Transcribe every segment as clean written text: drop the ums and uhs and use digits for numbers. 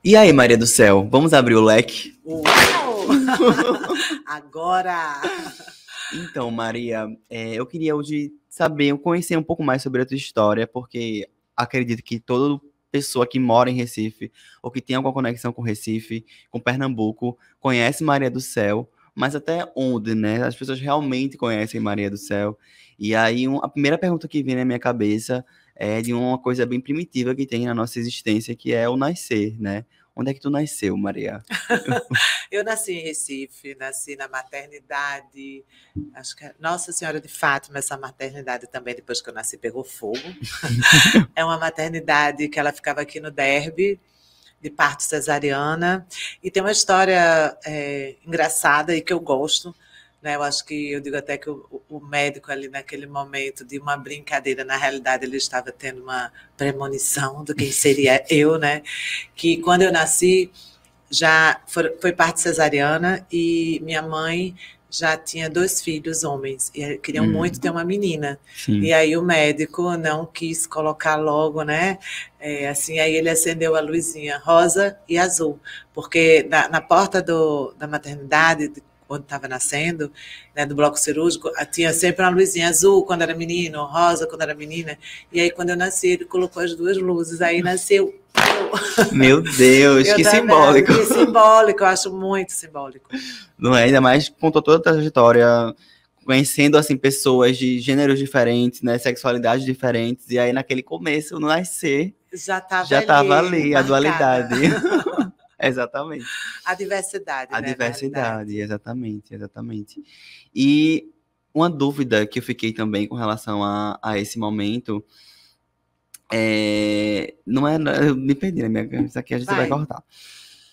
E aí, Maria do Céu, vamos abrir o leque? Uau! Agora! Então, Maria, eu queria hoje saber, conhecer um pouco mais sobre a tua história, porque acredito que toda pessoa que mora em Recife, ou que tem alguma conexão com Recife, com Pernambuco, conhece Maria do Céu, mas até onde, né? As pessoas realmente conhecem Maria do Céu. E aí, a primeira pergunta que vem na minha cabeça é de uma coisa bem primitiva que tem na nossa existência, que é o nascer, né? Onde é que tu nasceu, Maria? Eu nasci em Recife, nasci na maternidade, acho que é Nossa Senhora de Fátima, essa maternidade também, depois que eu nasci, pegou fogo. É uma maternidade que ela ficava aqui no Derby, de parto cesariana, e tem uma história engraçada e que eu gosto, né? Eu acho que eu digo até que o médico ali naquele momento de uma brincadeira, na realidade ele estava tendo uma premonição do quem seria eu, né? Que quando eu nasci já foi parto cesariana e minha mãe já tinha 2 filhos homens e queriam muito ter uma menina. E Sim. aí o médico não quis colocar logo, né? Assim, aí ele acendeu a luzinha rosa e azul, porque na porta da maternidade, onde estava nascendo, né, do bloco cirúrgico, tinha sempre uma luzinha azul quando era menino, rosa quando era menina. E aí, quando eu nasci, ele colocou as 2 luzes. Aí nasceu Meu Deus, eu que também, simbólico. que simbólico, eu acho muito simbólico. Não é? Ainda mais contou toda a trajetória, conhecendo assim pessoas de gêneros diferentes, né, sexualidades diferentes, e aí naquele começo, no nascer, Já estava já estava ali, ali a marcada. dualidade. Exatamente. A diversidade, A né, na diversidade, realidade. exatamente, exatamente. E uma dúvida que eu fiquei também com relação a esse momento não é, eu me perdi, né? Isso aqui a gente vai Vai. cortar.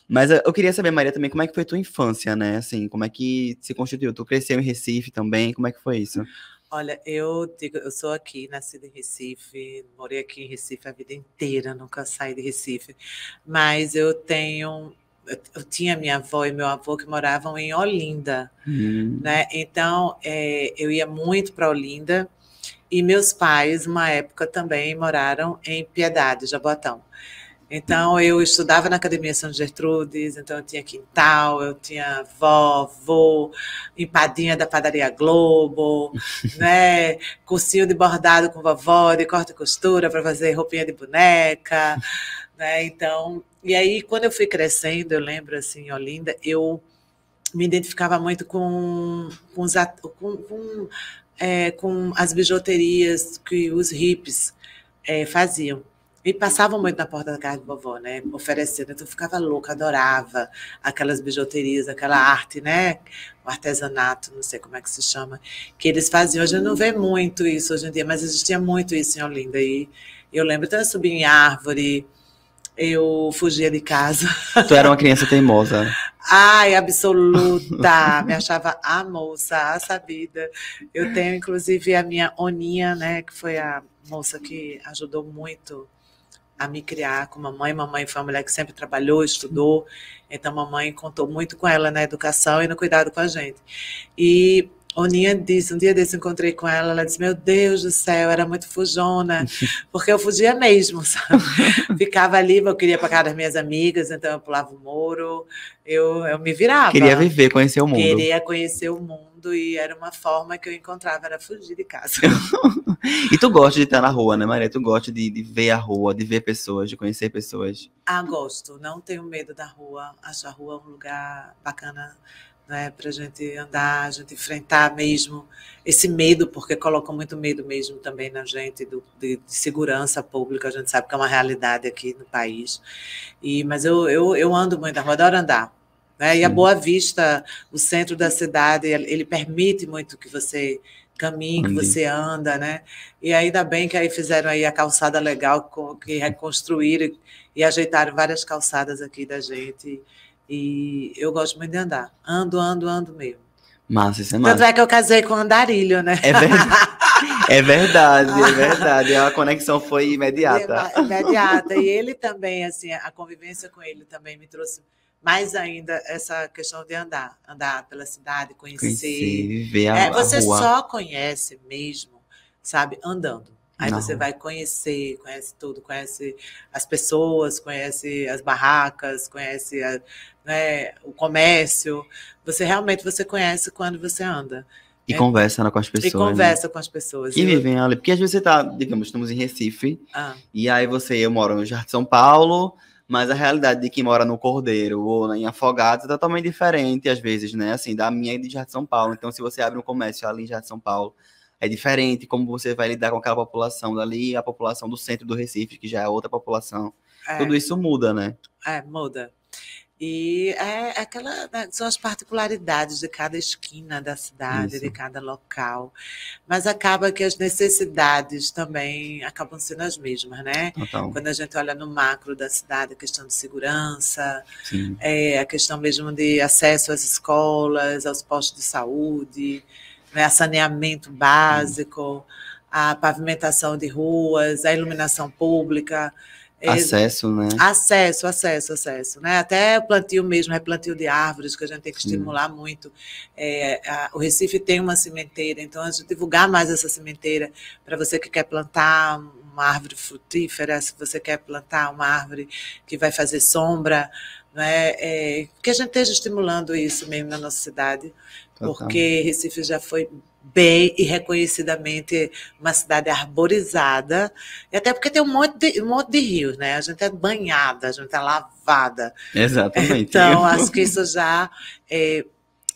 Mas eu queria saber, Maria, também como é que foi tua infância, né? Assim, como é que se constituiu? Tu cresceu em Recife também? Como é que foi isso? Olha, eu digo, eu sou aqui, nascida em Recife, morei aqui em Recife a vida inteira, nunca saí de Recife. Mas eu tinha minha avó e meu avô que moravam em Olinda, Hum, né? Então, eu ia muito para Olinda. E meus pais, uma época, também moraram em Piedade, Jaboatão. Então, eu estudava na Academia São Gertrudes, então eu tinha quintal, eu tinha vó, vô, empadinha da Padaria Globo, né? Cursinho de bordado com vovó, de corte e costura para fazer roupinha de boneca, né? Então, e aí, quando eu fui crescendo, eu lembro, assim, em Olinda, eu me identificava muito com as bijuterias que os hippies faziam. E passavam muito na porta da casa de vovó, né? Oferecendo. Então eu ficava louca, adorava aquelas bijuterias, aquela arte, né? O artesanato, não sei como é que se chama, que eles faziam. Hoje eu não vejo muito isso hoje em dia, mas existia muito isso em Olinda. E eu lembro, então eu subia em árvore, eu fugia de casa. tu era uma criança teimosa. Ai, absoluta! Me achava a moça, a sabida. Eu tenho, inclusive, a minha Oninha, né, que foi a moça que ajudou muito a me criar com mamãe. Mamãe foi uma mulher que sempre trabalhou, estudou, então mamãe contou muito com ela na educação e no cuidado com a gente. E Oninha disse, um dia desse eu encontrei com ela, ela disse, meu Deus do céu, era muito fujona, porque eu fugia mesmo, sabe? Ficava ali, eu queria ir para casa das minhas amigas, então eu pulava o muro, eu me Queria virava, viver, conhecer o mundo. queria conhecer o mundo e era uma forma que eu encontrava, era fugir de casa. E tu gosta de estar na rua, né, Maria? Tu gosta de ver a rua, de ver pessoas, de conhecer pessoas. Ah, gosto, não tenho medo da rua, acho a rua um lugar bacana, né, para a gente andar, a gente enfrentar mesmo esse medo, porque coloca muito medo mesmo também na gente, de segurança pública, a gente sabe que é uma realidade aqui no país. Mas eu ando muito na rua, adoro andar. Né? E a Sim, Boa Vista, o centro da cidade, ele permite muito que você caminhe, que ande. você anda, né? E ainda bem que aí fizeram aí a calçada legal, que reconstruíram e ajeitaram várias calçadas aqui da gente. E eu gosto muito de andar. Ando mesmo. Massa, isso é Tanto massa. é que eu casei com um andarilho, né? É verdade, é verdade, é verdade. A conexão foi imediata. Imediata. E ele também, assim, a convivência com ele também me trouxe mais ainda essa questão de andar pela cidade, Conhecer, conhecer. viver a Você rua. só conhece mesmo, sabe, andando. Aí você vai conhece tudo, conhece as pessoas, conhece as barracas, conhece né, o comércio. Você conhece quando você anda. E conversa com as pessoas. E conversa com as pessoas. Que vivem ali. Porque às vezes você tá, digamos, estamos em Recife, e aí eu moro no Jardim de São Paulo, mas a realidade de quem mora no Cordeiro ou em Afogados é totalmente diferente, às vezes, né? Assim, da minha e de Jardim de São Paulo. Então, se você abre um comércio ali em Jardim de São Paulo, é diferente como você vai lidar com aquela população dali, a população do centro do Recife, que já é outra população. Tudo isso muda, né? Muda. E são as particularidades de cada esquina da cidade, de cada local. Mas acaba que as necessidades também acabam sendo as mesmas, né? Total. Quando a gente olha no macro da cidade, a questão de segurança, a questão mesmo de acesso às escolas, aos postos de saúde, né? A saneamento básico, a pavimentação de ruas, a iluminação pública. Acesso, né? Acesso, né? Até plantio mesmo, replantio de árvores, que a gente tem que estimular muito. O Recife tem uma cimenteira, então a gente divulgar mais essa cimenteira para você que quer plantar uma árvore frutífera, se você quer plantar uma árvore que vai fazer sombra, né? Que a gente esteja estimulando isso mesmo na nossa cidade, porque Recife já foi bem e reconhecidamente uma cidade arborizada, e até porque tem um monte de rios, né? A gente é banhada, a gente é lavada. Exatamente. Então, acho que isso já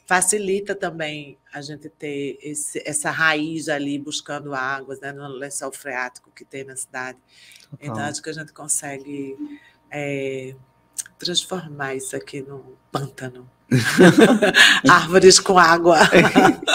facilita também a gente ter essa raiz ali buscando águas, né, no lençol freático que tem na cidade. Então, acho que a gente consegue transformar isso aqui num pântano. Árvores com água.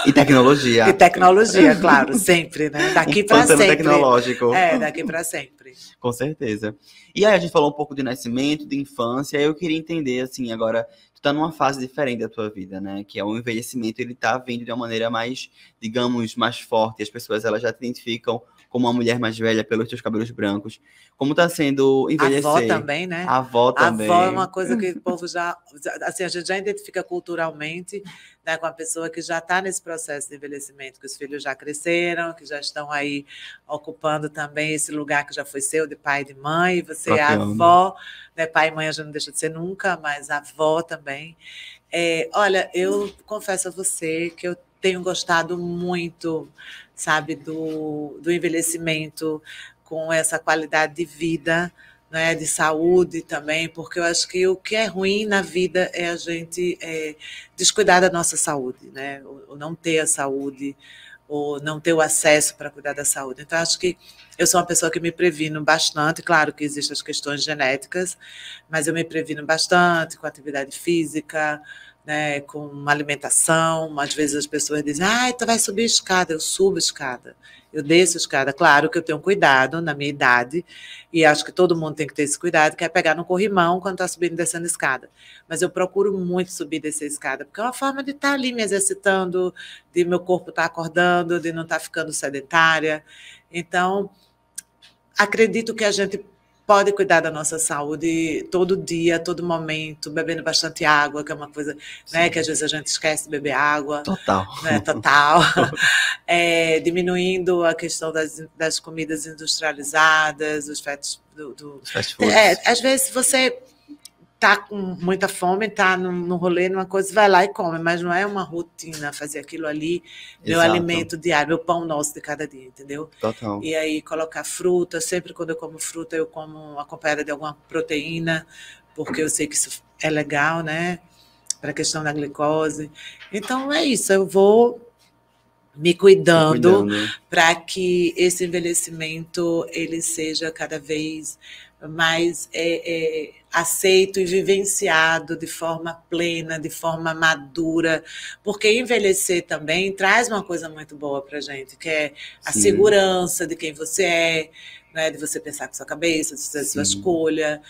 E tecnologia. E tecnologia, claro, sempre, né? Daqui para sempre. Tecnológico. Daqui para sempre. Com certeza. E aí a gente falou um pouco de nascimento, de infância, e eu queria entender, assim, agora, tu tá numa fase diferente da tua vida, né? Que é o envelhecimento, ele tá vindo de uma maneira mais, digamos, mais forte. As pessoas, elas já te identificam como uma mulher mais velha pelos teus cabelos brancos. Como tá sendo envelhecer? A avó também, né? A avó também. A avó é uma coisa que o povo assim, a gente já identifica culturalmente, né, com a pessoa que já está nesse processo de envelhecimento, que os filhos já cresceram, que já estão aí ocupando também esse lugar que já foi seu, de pai e de mãe, e você é a avó, né? Pai e mãe a gente não deixa de ser nunca, mas a avó também. Olha, eu confesso a você que eu tenho gostado muito, sabe, do envelhecimento, com essa qualidade de vida, né, de saúde também, porque eu acho que o que é ruim na vida é a gente descuidar da nossa saúde, né, ou não ter a saúde, ou não ter o acesso para cuidar da saúde. Então, acho que eu sou uma pessoa que me previno bastante, claro que existem as questões genéticas, mas eu me previno bastante com atividade física, né, com uma alimentação. Às vezes as pessoas dizem, tu vai subir a escada. Eu subo a escada, eu desço a escada. Claro que eu tenho cuidado na minha idade, e acho que todo mundo tem que ter esse cuidado, que é pegar no corrimão quando está subindo e descendo a escada. Mas eu procuro muito subir e descer a escada, porque é uma forma de estar ali me exercitando, de meu corpo estar acordando, de não estar ficando sedentária. Então, acredito que a gente pode cuidar da nossa saúde todo dia, todo momento, bebendo bastante água, que é uma coisa, né, que às vezes a gente esquece de beber água. Total. Né, total. Diminuindo a questão das comidas industrializadas, os fast foods. Às vezes você tá com muita fome, tá no rolê, numa coisa, vai lá e come, mas não é uma rotina fazer aquilo ali, meu alimento diário, meu pão nosso de cada dia, entendeu? Total. E aí colocar fruta, sempre quando eu como fruta, eu como acompanhada de alguma proteína, porque eu sei que isso é legal, né? Para a questão da glicose. Então é isso, eu vou me cuidando para que esse envelhecimento ele seja cada vez mais aceito e vivenciado de forma plena, de forma madura, porque envelhecer também traz uma coisa muito boa para a gente, que é a segurança de quem você é, né, de você pensar com sua cabeça, de fazer sua escolha.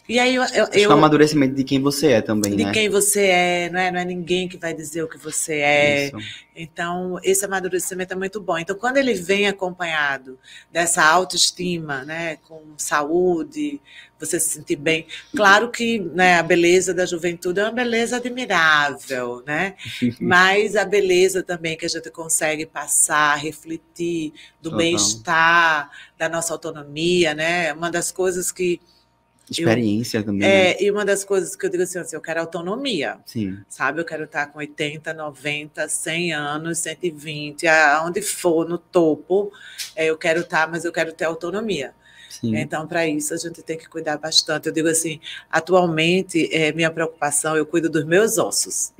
E aí Acho que é o amadurecimento de quem você é também, de né? quem você é, não é? Não é ninguém que vai dizer o que você é. Isso. Então, esse amadurecimento é muito bom. Então, quando ele vem acompanhado dessa autoestima, né, com saúde, você se sentir bem. Claro que, né, a beleza da juventude é uma beleza admirável, né? Mas a beleza também que a gente consegue passar, refletir do Total. bem-estar, da nossa autonomia, né? Uma das coisas que Experiência também, né? e uma das coisas que eu digo assim, eu quero autonomia, Sim, sabe? Eu quero estar com 80, 90, 100 anos, 120, aonde for, no topo, eu quero estar, mas eu quero ter autonomia. sim. Então, para isso, a gente tem que cuidar bastante. Eu digo assim, atualmente, minha preocupação, eu cuido dos meus ossos,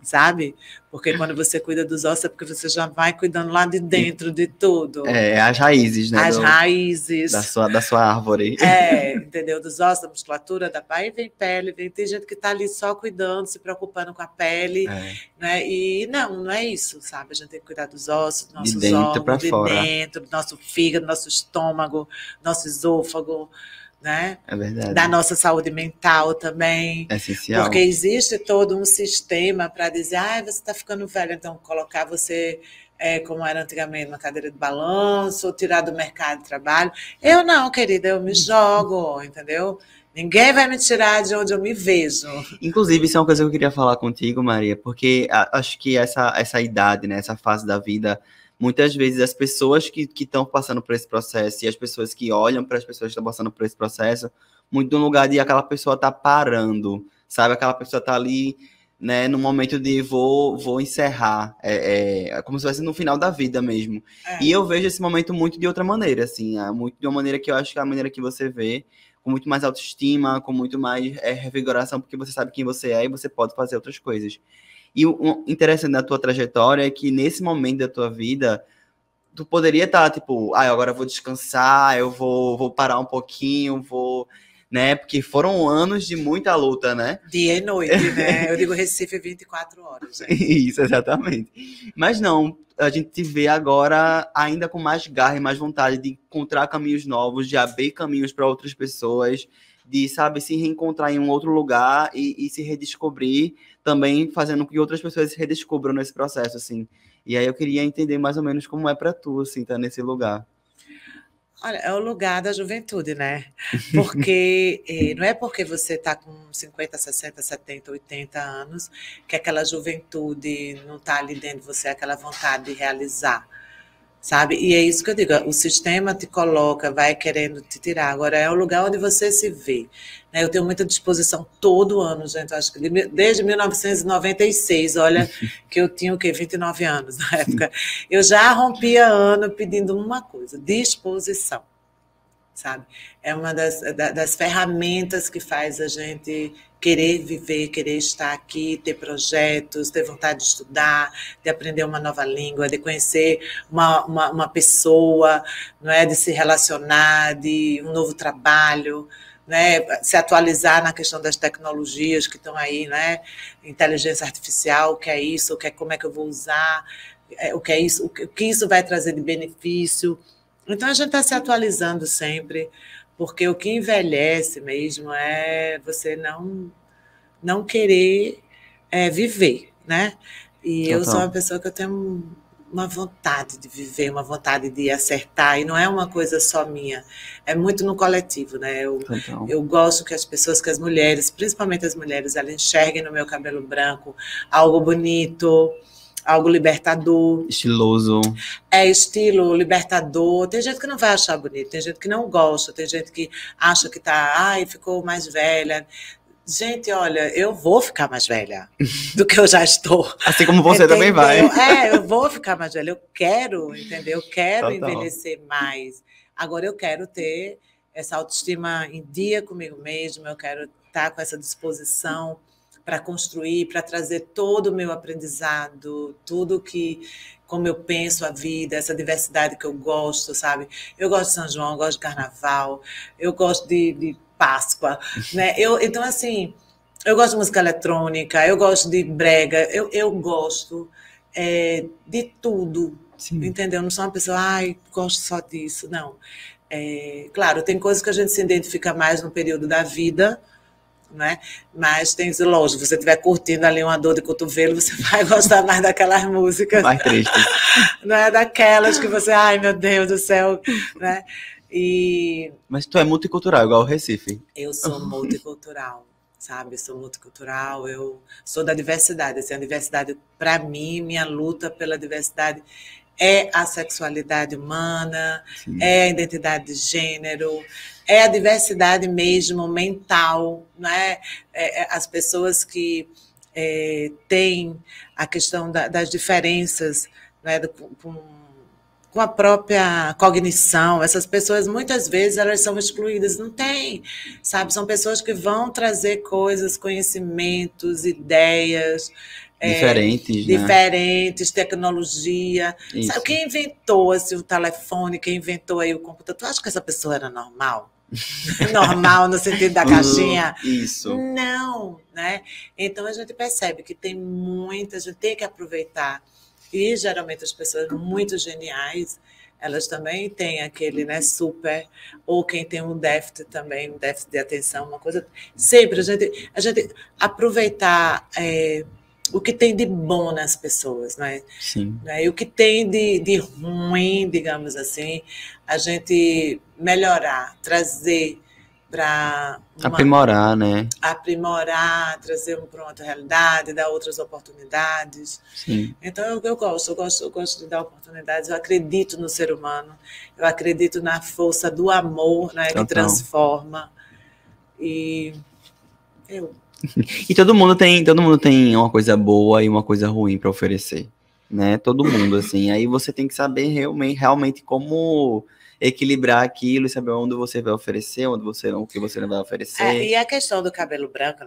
sabe? Porque quando você cuida dos ossos, é porque você já vai cuidando lá de dentro de tudo. As raízes, né, As raízes, da sua árvore. entendeu? Dos ossos, da musculatura, da pele, vem pele, tem gente que está ali só cuidando, se preocupando com a pele, É, né? E não é isso, sabe? A gente tem que cuidar dos ossos, dos de nossos dentro órgãos, para de fora. dentro, do nosso fígado, do nosso estômago, nosso esôfago, né? É Da verdade. nossa saúde mental também, É porque essencial. existe todo um sistema para dizer, você está ficando velho, então colocar você como era antigamente, uma cadeira de balanço, ou tirar do mercado de trabalho. Eu não, querida, eu me jogo, entendeu? Ninguém vai me tirar de onde eu me vejo. Inclusive, isso é uma coisa que eu queria falar contigo, Maria, porque acho que essa idade, né, essa fase da vida, muitas vezes as pessoas que estão passando por esse processo e as pessoas que olham para as pessoas que estão passando por esse processo, muito no lugar de aquela pessoa tá parando, sabe? Aquela pessoa tá ali, né, no momento de vou encerrar, é como se fosse no final da vida mesmo. E eu vejo esse momento muito de outra maneira, assim, muito de uma maneira que eu acho que é a maneira que você vê com muito mais autoestima, com muito mais revigoração, porque você sabe quem você é e você pode fazer outras coisas. E o interessante da tua trajetória é que nesse momento da tua vida, tu poderia estar, tipo, agora eu vou descansar, eu vou parar um pouquinho, né? Porque foram anos de muita luta, né? Dia e noite, né? Eu digo Recife 24 horas, gente. Isso, exatamente. Mas não, a gente te vê agora ainda com mais garra e mais vontade de encontrar caminhos novos, de abrir caminhos para outras pessoas, de, sabe, se reencontrar em um outro lugar e se redescobrir, também fazendo com que outras pessoas se redescubram nesse processo, assim. E aí eu queria entender mais ou menos como é para tu, assim, estar nesse lugar. Olha, é o lugar da juventude, né? Porque não é porque você está com 50, 60, 70, 80 anos que aquela juventude não está ali dentro de você, aquela vontade de realizar, sabe? E é isso que eu digo, o sistema te coloca, vai querendo te tirar. Agora, é o lugar onde você se vê. Né? Eu tenho muita disposição todo ano, gente. Acho que desde 1996, olha, que eu tinha o quê? 29 anos na época. Eu já rompia ano pedindo uma coisa, disposição. Sabe? É uma das ferramentas que faz a gente querer viver, querer estar aqui, ter projetos, ter vontade de estudar, de aprender uma nova língua, de conhecer uma pessoa, não é? De se relacionar, de um novo trabalho, né? Se atualizar na questão das tecnologias que estão aí, né? Inteligência artificial, o que é isso, como é que eu vou usar, o que é isso, o que isso vai trazer de benefício. Então, a gente está se atualizando sempre, porque o que envelhece mesmo é você não querer viver, né? E eu sou uma Total. pessoa que eu tenho uma vontade de viver, uma vontade de acertar, e não é uma coisa só minha, é muito no coletivo, né? Total. Eu gosto que as pessoas, que as mulheres, principalmente as mulheres, elas enxerguem no meu cabelo branco algo bonito, algo libertador. Estiloso. É estilo libertador. Tem gente que não vai achar bonito, tem gente que não gosta, tem gente que acha que ficou mais velha. Gente, olha, eu vou ficar mais velha do que eu já estou. Assim como você entendeu? também vai. Eu vou ficar mais velha. Eu quero, entendeu? Eu quero Total. envelhecer mais. Agora eu quero ter essa autoestima em dia comigo mesma, eu quero estar com essa disposição para construir, para trazer todo o meu aprendizado, tudo que, como eu penso a vida, essa diversidade que eu gosto, sabe? Eu gosto de São João, eu gosto de Carnaval, eu gosto de Páscoa, né? Então, assim, eu gosto de música eletrônica, eu gosto de brega, eu gosto de tudo, Sim. entendeu? Não sou uma pessoa, gosto só disso, não. Claro, tem coisas que a gente se identifica mais no período da vida, né? Mas tem, lógico, se você estiver curtindo ali uma dor de cotovelo, você vai gostar mais daquelas músicas. Mais tristes. Não é daquelas que você, ai meu Deus do céu, né? Mas tu é multicultural, igual o Recife. Eu sou multicultural, sabe? Eu sou multicultural, eu sou da diversidade. Assim, a diversidade, para mim, minha luta pela diversidade é a sexualidade humana, Sim. é a identidade de gênero, é a diversidade mesmo mental, né? As pessoas que têm a questão das diferenças, né? Com a própria cognição, essas pessoas muitas vezes elas são excluídas, não tem, sabe? São pessoas que vão trazer coisas, conhecimentos, ideias diferentes, tecnologia. Isso. Sabe, quem inventou assim, o telefone, quem inventou aí o computador, tu acha que essa pessoa era normal? Normal no sentido da caixinha? Isso. Não, né? Então a gente percebe que tem muita, a gente tem que aproveitar. E geralmente as pessoas muito geniais, elas também têm aquele, né, super, ou quem tem um déficit também, um déficit de atenção, uma coisa. Sempre a gente aproveitar o que tem de bom nas pessoas, né? Sim. Né? E o que tem de ruim, digamos assim, a gente melhorar, trazer para aprimorar, né? Aprimorar, trazer para uma outra realidade, dar outras oportunidades. Sim. Então eu gosto de dar oportunidades. Eu acredito no ser humano, eu acredito na força do amor, né, que transforma. E todo mundo tem uma coisa boa e uma coisa ruim para oferecer, né? Todo mundo, assim. Aí você tem que saber realmente como equilibrar aquilo e saber onde você vai oferecer, o que você não vai oferecer. E a questão do cabelo branco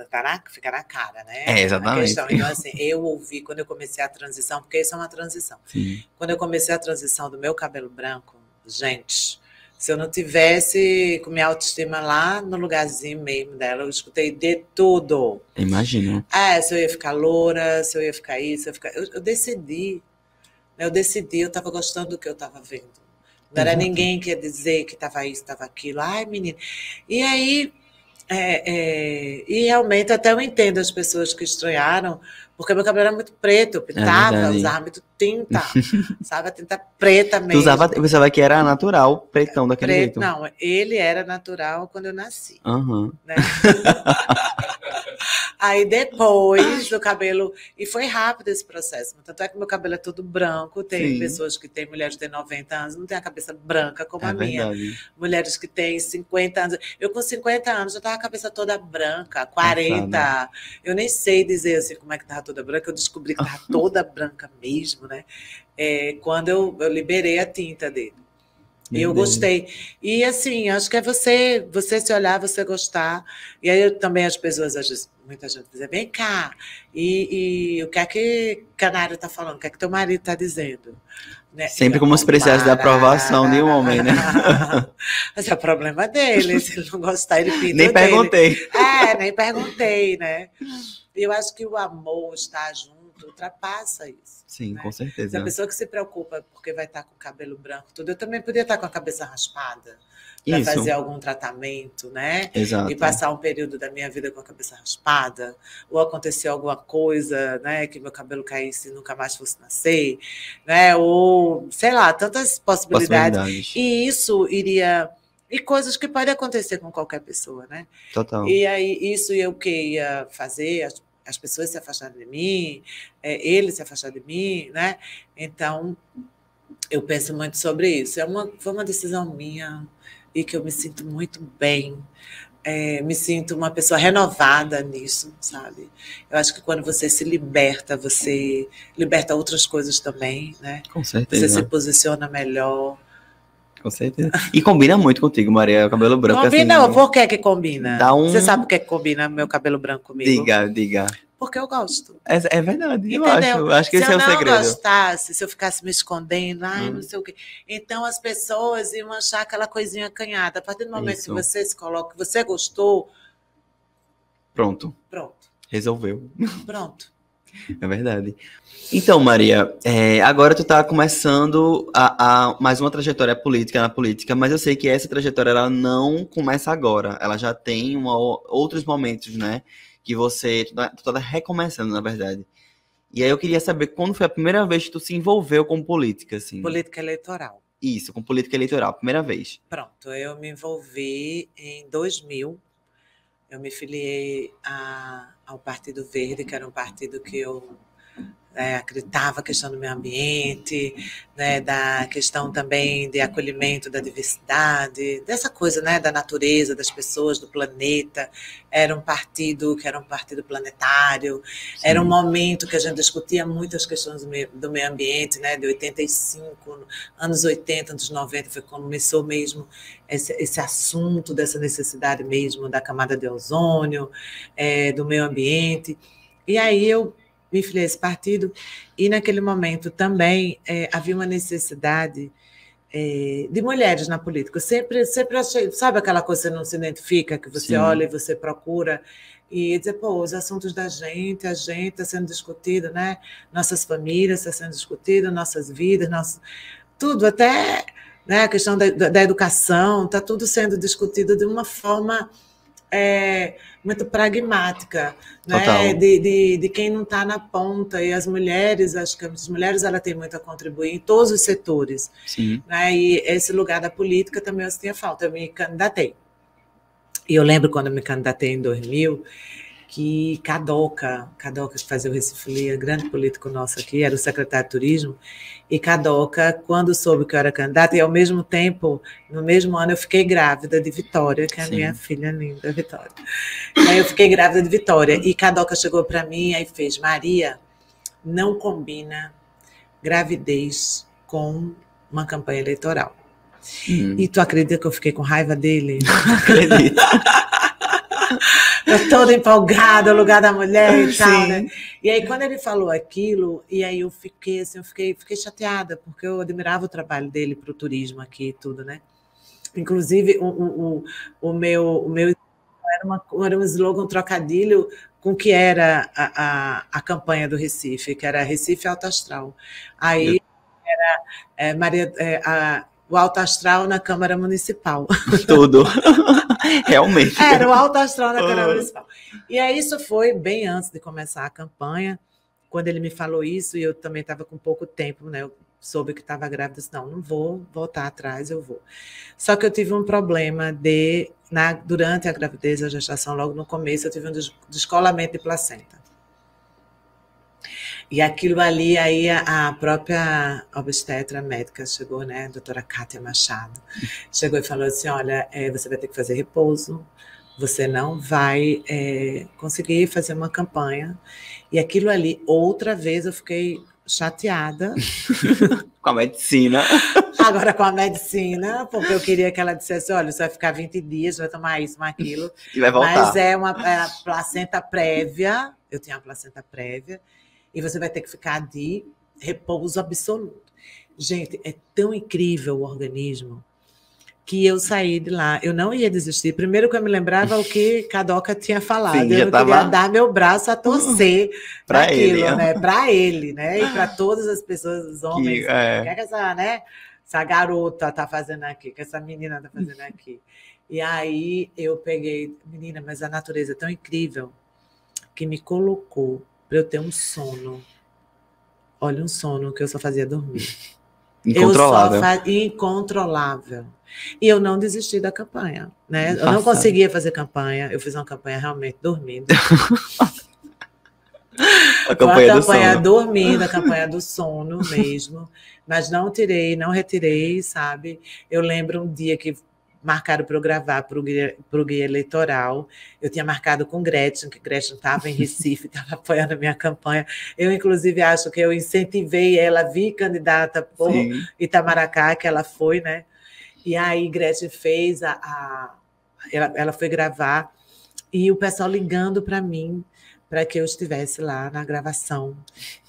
fica na cara, né? Exatamente. Então, assim, eu ouvi quando eu comecei a transição, porque isso é uma transição. Sim. Quando eu comecei a transição do meu cabelo branco, gente, se eu não tivesse com minha autoestima lá no lugarzinho mesmo dela, eu escutei de tudo. Imagino. Se eu ia ficar loura, se eu ia ficar isso, eu decidi. Eu estava gostando do que eu estava vendo. Não era ninguém que ia dizer que estava isso, estava aquilo. Ai, menina. E aí, e realmente até eu entendo as pessoas que estranharam, porque meu cabelo era muito preto, eu pintava, usava muito tinta, sabe? A tinta preta mesmo. Eu pensava que era natural, pretão daquele jeito. Não, ele era natural quando eu nasci. Né? Aí depois do cabelo, e foi rápido esse processo, tanto é que meu cabelo é todo branco, tem pessoas que têm, mulheres que têm 90 anos, não tem a cabeça branca como a minha. Verdade. Mulheres que têm 50 anos, eu com 50 anos já tava a cabeça toda branca, 40, eu nem sei dizer assim como é que tava toda branca, eu descobri que tava toda branca mesmo, né? Quando eu liberei a tinta dele. E eu gostei. E assim, acho que é você se olhar, você gostar. E aí também as pessoas, às vezes, muita gente diz, vem cá, e o que é que Canário está falando? O que é que teu marido está dizendo? Né? Sempre como se precisasse da aprovação de um homem, né? Mas é o problema dele, se ele não gostar, ele pinta. Nem perguntei. Nem perguntei, né? E eu acho que o amor, estar junto, ultrapassa isso. Sim, né? com certeza. A pessoa que se preocupa porque vai estar com o cabelo branco, tudo, eu também podia estar com a cabeça raspada para fazer algum tratamento, né? Exato. E passar um período da minha vida com a cabeça raspada, ou acontecer alguma coisa, né? Que meu cabelo caísse e nunca mais fosse nascer, né? Ou, sei lá, tantas possibilidades. E isso iria... E coisas que podem acontecer com qualquer pessoa, né? Total. E aí, isso eu que ia fazer... As pessoas se afastaram de mim, ele se afastar de mim, né? Então, eu penso muito sobre isso. Foi uma decisão minha e que eu me sinto muito bem. Me sinto uma pessoa renovada nisso, sabe? Eu acho que quando você se liberta, você liberta outras coisas também, né? Com certeza. Você se posiciona melhor. Com certeza. E combina muito contigo, Maria, o cabelo branco. Combina, assim, por que combina? Você sabe por que combina meu cabelo branco comigo? Diga. Porque eu gosto. É verdade, entendeu? Eu acho que esse é o segredo. Se eu não gostasse, se eu ficasse me escondendo, não sei o quê, então as pessoas iam achar aquela coisinha acanhada. A partir do momento que você se coloca, que você gostou... Pronto. Resolveu. Pronto. É verdade. Então, Maria, agora tu tá começando a mais uma trajetória política na política, mas eu sei que essa trajetória ela não começa agora. Ela já tem outros momentos, né? Que tu tá recomeçando, na verdade. E aí eu queria saber quando foi a primeira vez que tu se envolveu com política, assim. Política eleitoral. Isso, com política eleitoral, primeira vez. Pronto, eu me envolvi em 2000. Eu me filiei ao Partido Verde, que era um partido que eu acreditava a questão do meio ambiente, né, da questão também de acolhimento da diversidade, dessa coisa, né, da natureza, das pessoas, do planeta. Era um partido que era um partido planetário. Sim. Era um momento que a gente discutia muito as questões do meio ambiente, né, de 85, anos 80, anos 90, foi quando começou mesmo esse assunto dessa necessidade mesmo da camada de ozônio, do meio ambiente. E aí eu me filiei a esse partido, e naquele momento também havia uma necessidade de mulheres na política. Eu sempre achei, sabe aquela coisa que você não se identifica, que você Sim. olha e você procura, e dizer, pô, os assuntos da gente, a gente está sendo discutido, né? Nossas famílias estão sendo discutidas, nossas vidas, tudo, até né, a questão da educação, está tudo sendo discutido de uma forma muito pragmática, né? De quem não está na ponta. E as mulheres, acho que as mulheres ela tem muito a contribuir em todos os setores. Sim. Né? E esse lugar da política também eu sentia falta. Eu me candidatei. E eu lembro quando eu me candidatei em 2000, que Cadoca, que fazia o Recife Folia, grande político nosso aqui, era o secretário de turismo, e Cadoca, quando soube que eu era candidata, e ao mesmo tempo, no mesmo ano, eu fiquei grávida de Vitória, que é a Sim. minha filha linda, Vitória. E aí eu fiquei grávida de Vitória, e Cadoca chegou para mim e fez, Maria, não combina gravidez com uma campanha eleitoral. E tu acredita que eu fiquei com raiva dele? Acredito. Eu toda empolgada, o lugar da mulher e tal, né? E aí, quando ele falou aquilo, e aí eu fiquei assim, fiquei chateada, porque eu admirava o trabalho dele para o turismo aqui e tudo, né? Inclusive, o meu era um slogan, um trocadilho com o que era a campanha do Recife, que era Recife Alto Astral. Aí era o Alto Astral na Câmara Municipal. Tudo. Realmente. Era o Alto Astral na Câmara Municipal. E aí isso foi bem antes de começar a campanha, quando ele me falou isso, e eu também estava com pouco tempo, né? Eu soube que estava grávida, disse, não vou voltar atrás, eu vou. Só que eu tive um problema durante a gravidez, a gestação, logo no começo, eu tive um descolamento de placenta. E aquilo ali, aí a própria obstetra médica chegou, né, a doutora Kátia Machado, chegou e falou assim, olha, você vai ter que fazer repouso, você não vai conseguir fazer uma campanha. E aquilo ali, outra vez, eu fiquei chateada. Com a medicina. Agora com a medicina, porque eu queria que ela dissesse, olha, você vai ficar 20 dias, vai tomar isso, tomar aquilo. E vai voltar. Mas é uma placenta prévia, eu tinha uma placenta prévia, e você vai ter que ficar de repouso absoluto. Gente, é tão incrível o organismo que eu saí de lá. Eu não ia desistir. Primeiro que eu me lembrava o que Cadoca tinha falado. Sim, eu queria dar meu braço a torcer para ele, né? Para ele, né? E para todas as pessoas, os homens. O que é que essa garota está fazendo aqui? Que essa menina está fazendo aqui? E aí eu peguei, menina, mas a natureza é tão incrível que me colocou para eu ter um sono. Olha, um sono que eu só fazia dormir. Incontrolável. Incontrolável. E eu não desisti da campanha, né? Eu não conseguia fazer campanha. Eu fiz uma campanha realmente dormindo. A campanha dormindo, a campanha do sono mesmo. Mas não retirei, sabe? Eu lembro um dia que marcaram para eu gravar para o Guia Eleitoral. Eu tinha marcado com Gretchen, que Gretchen estava em Recife, estava apoiando a minha campanha. Eu, inclusive, acho que eu incentivei ela a vir candidata por Itamaracá, que ela foi, né? E aí Gretchen fez ela foi gravar, e o pessoal ligando para mim, para que eu estivesse lá na gravação.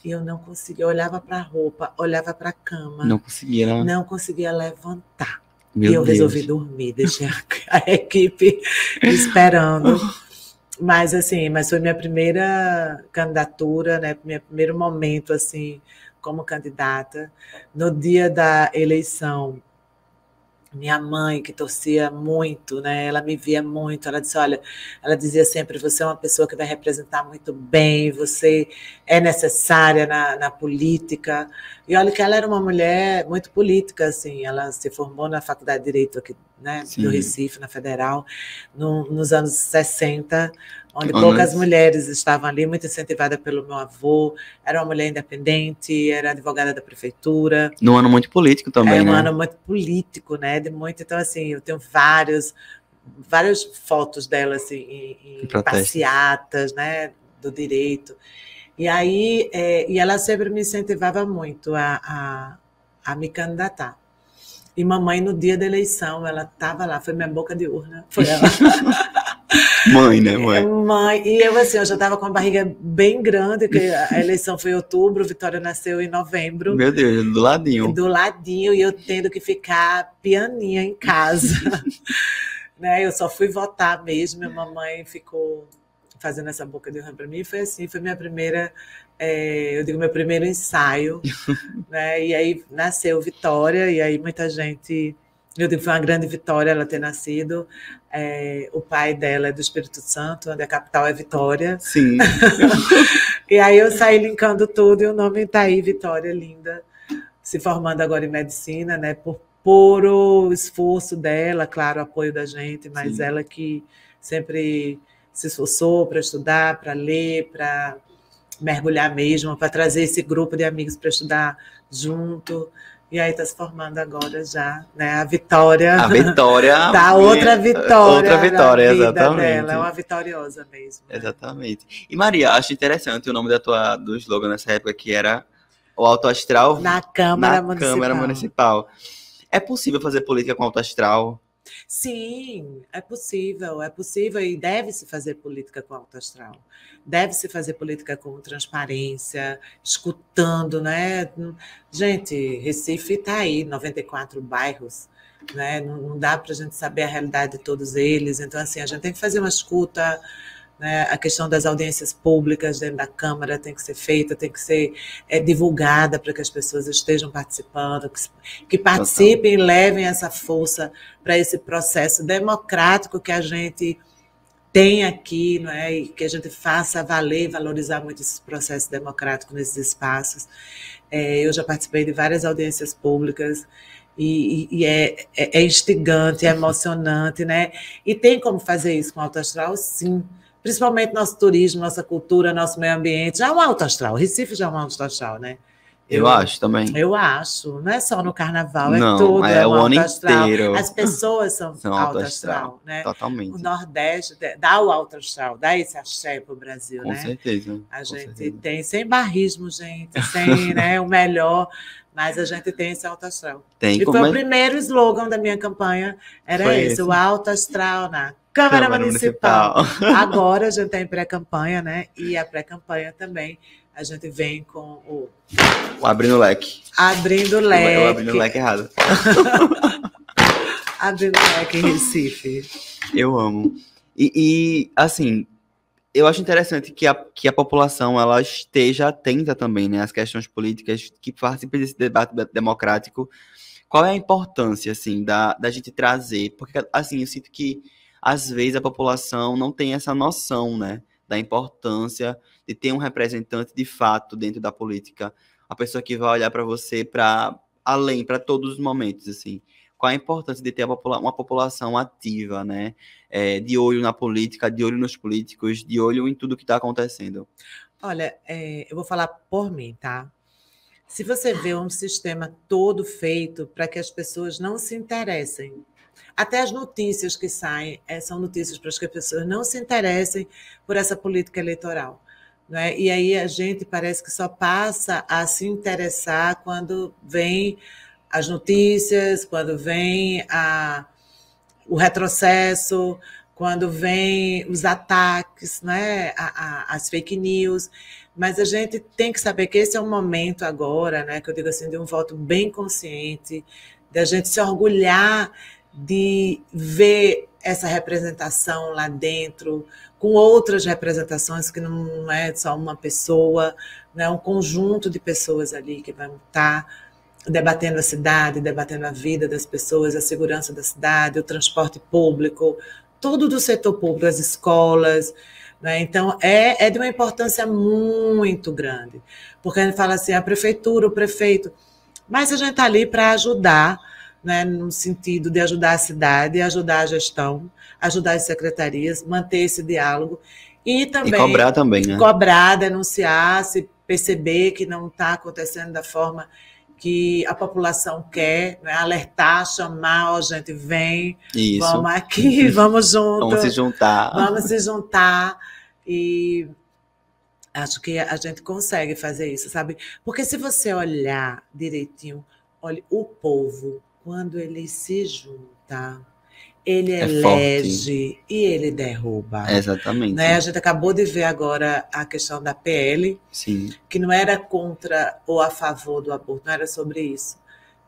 E eu não conseguia, eu olhava para a roupa, olhava para a cama. Não conseguia, né? Não conseguia levantar. Meu e eu Deus. Resolvi dormir, deixei a equipe esperando. Mas assim, mas foi minha primeira candidatura, né? Meu primeiro momento assim como candidata. No dia da eleição, minha mãe, que torcia muito, né? Ela me via muito. Ela disse: olha, ela dizia sempre: você é uma pessoa que vai representar muito bem, você é necessária na política. E olha que ela era uma mulher muito política, assim. Ela se formou na Faculdade de Direito aqui, né, do Recife, na Federal, nos anos 60, onde poucas mulheres estavam ali, muito incentivada pelo meu avô. Era uma mulher independente, era advogada da prefeitura. Num ano muito político também, né? Um ano muito político, né? Então, assim, eu tenho várias fotos dela, assim, em passeatas, né? Do direito. E aí, e ela sempre me incentivava muito a me candidatar. E mamãe, no dia da eleição, ela estava lá, foi minha boca de urna, foi ela. Mãe, né, mãe? E eu, assim, eu já estava com a barriga bem grande, porque a eleição foi em outubro, Vitória nasceu em novembro. Meu Deus, do ladinho. Do ladinho, e eu tendo que ficar pianinha em casa. Né? Eu só fui votar mesmo, minha mamãe ficou fazendo essa boca de urna para mim, foi assim, foi minha primeira, eu digo, meu primeiro ensaio, né? E aí nasceu Vitória, e aí muita gente... Eu digo, foi uma grande vitória ela ter nascido. O pai dela é do Espírito Santo, onde a capital é Vitória. Sim. E aí eu saí linkando tudo, e o nome está aí, Vitória, linda. Se formando agora em medicina, né? Por puro esforço dela, claro, o apoio da gente, mas Sim. Ela que sempre se esforçou para estudar, para ler, para mergulhar mesmo, para trazer esse grupo de amigos para estudar junto. E aí está se formando agora já, né? A Vitória. A Vitória. Da outra Vitória. Outra Vitória, da vida exatamente. Dela. É uma vitoriosa mesmo. Né? Exatamente. E Maria, acho interessante o nome do slogan nessa época, que era o Alto Astral na Câmara Municipal. É possível fazer política com alto astral? Sim, é possível e deve-se fazer política com alto astral. Deve-se fazer política com transparência, escutando, né? Gente, Recife está aí, 94 bairros, né? Não dá para a gente saber a realidade de todos eles. Então, assim, a gente tem que fazer uma escuta, né? A questão das audiências públicas dentro da Câmara tem que ser feita, tem que ser divulgada para que as pessoas estejam participando, que participem e levem essa força para esse processo democrático que a gente tem aqui, não é? E que a gente faça valer, valorizar muito esse processo democrático nesses espaços. Eu já participei de várias audiências públicas e é instigante, é emocionante, né? E tem como fazer isso com alto astral? Sim. Principalmente nosso turismo, nossa cultura, nosso meio ambiente. Já é um alto astral. Recife já é um alto astral, né? Eu acho também. Eu acho. Não é só no carnaval, não, é tudo. É um o ano alto astral. inteiro. As pessoas são alto astral, astral, né? Totalmente. O Nordeste dá o alto astral, dá esse axé para o Brasil, com né? Certeza. A gente tem, sem barrismo, gente, sem né, o melhor, mas a gente tem esse alto astral. E foi o primeiro slogan da minha campanha, era esse, o alto astral na Câmara Municipal. Agora a gente está em pré-campanha, né? E a pré-campanha também a gente vem com o Abrindo o Leque. Abrindo o Leque. Eu abrindo o Leque errado. Abrindo o Leque em Recife. Eu amo. E assim, eu acho interessante que a população ela esteja atenta também, né, às questões políticas, que participe desse debate democrático. Qual é a importância, assim, da gente trazer? Porque, assim, eu sinto que às vezes a população não tem essa noção, né, da importância de ter um representante de fato dentro da política, a pessoa que vai olhar para você para todos os momentos, assim. Qual a importância de ter uma população ativa, né, de olho na política, de olho nos políticos, de olho em tudo que está acontecendo? Olha, eu vou falar por mim, tá? Se você vê um sistema todo feito para que as pessoas não se interessem, até as notícias que saem são notícias para que as pessoas não se interessem por essa política eleitoral. Né? E aí a gente parece que só passa a se interessar quando vem as notícias, quando vem o retrocesso, quando vem os ataques, né? As fake news. Mas a gente tem que saber que esse é um momento agora, né? Que eu digo assim, de um voto bem consciente, da gente se orgulhar de ver essa representação lá dentro, com outras representações, que não é só uma pessoa, é um conjunto de pessoas ali que vão estar debatendo a cidade, debatendo a vida das pessoas, a segurança da cidade, o transporte público, tudo do setor público, as escolas, né? Então, é de uma importância muito grande, porque a gente fala assim, a prefeitura, o prefeito, mas a gente está ali para ajudar, né, no sentido de ajudar a cidade, ajudar a gestão, ajudar as secretarias, manter esse diálogo e também cobrar também, né? Cobrar, denunciar, se perceber que não está acontecendo da forma que a população quer, né? Alertar, chamar, ó, gente, vem, Isso. Vamos aqui, vamos junto. Vamos se juntar. Vamos se juntar. E acho que a gente consegue fazer isso, sabe? Porque se você olhar direitinho, olha, o povo, quando ele se junta, ele elege e ele derruba. Exatamente. Né? A gente acabou de ver agora a questão da PL, Sim. Que não era contra ou a favor do aborto, não era sobre isso.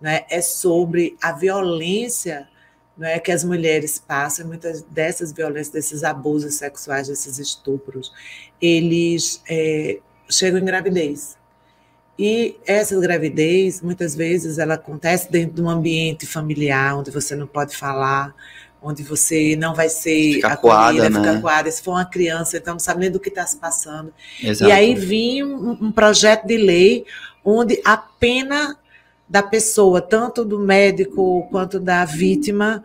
Né? É sobre a violência, né, que as mulheres passam, muitas dessas violências, desses abusos sexuais, desses estupros, eles chegam em gravidez. E essa gravidez, muitas vezes, ela acontece dentro de um ambiente familiar, onde você não pode falar, onde você não vai ser acolhida, fica coada. Se for uma criança, então não sabe nem do que está se passando. Exato. E aí vinha um projeto de lei onde a pena da pessoa, tanto do médico quanto da vítima,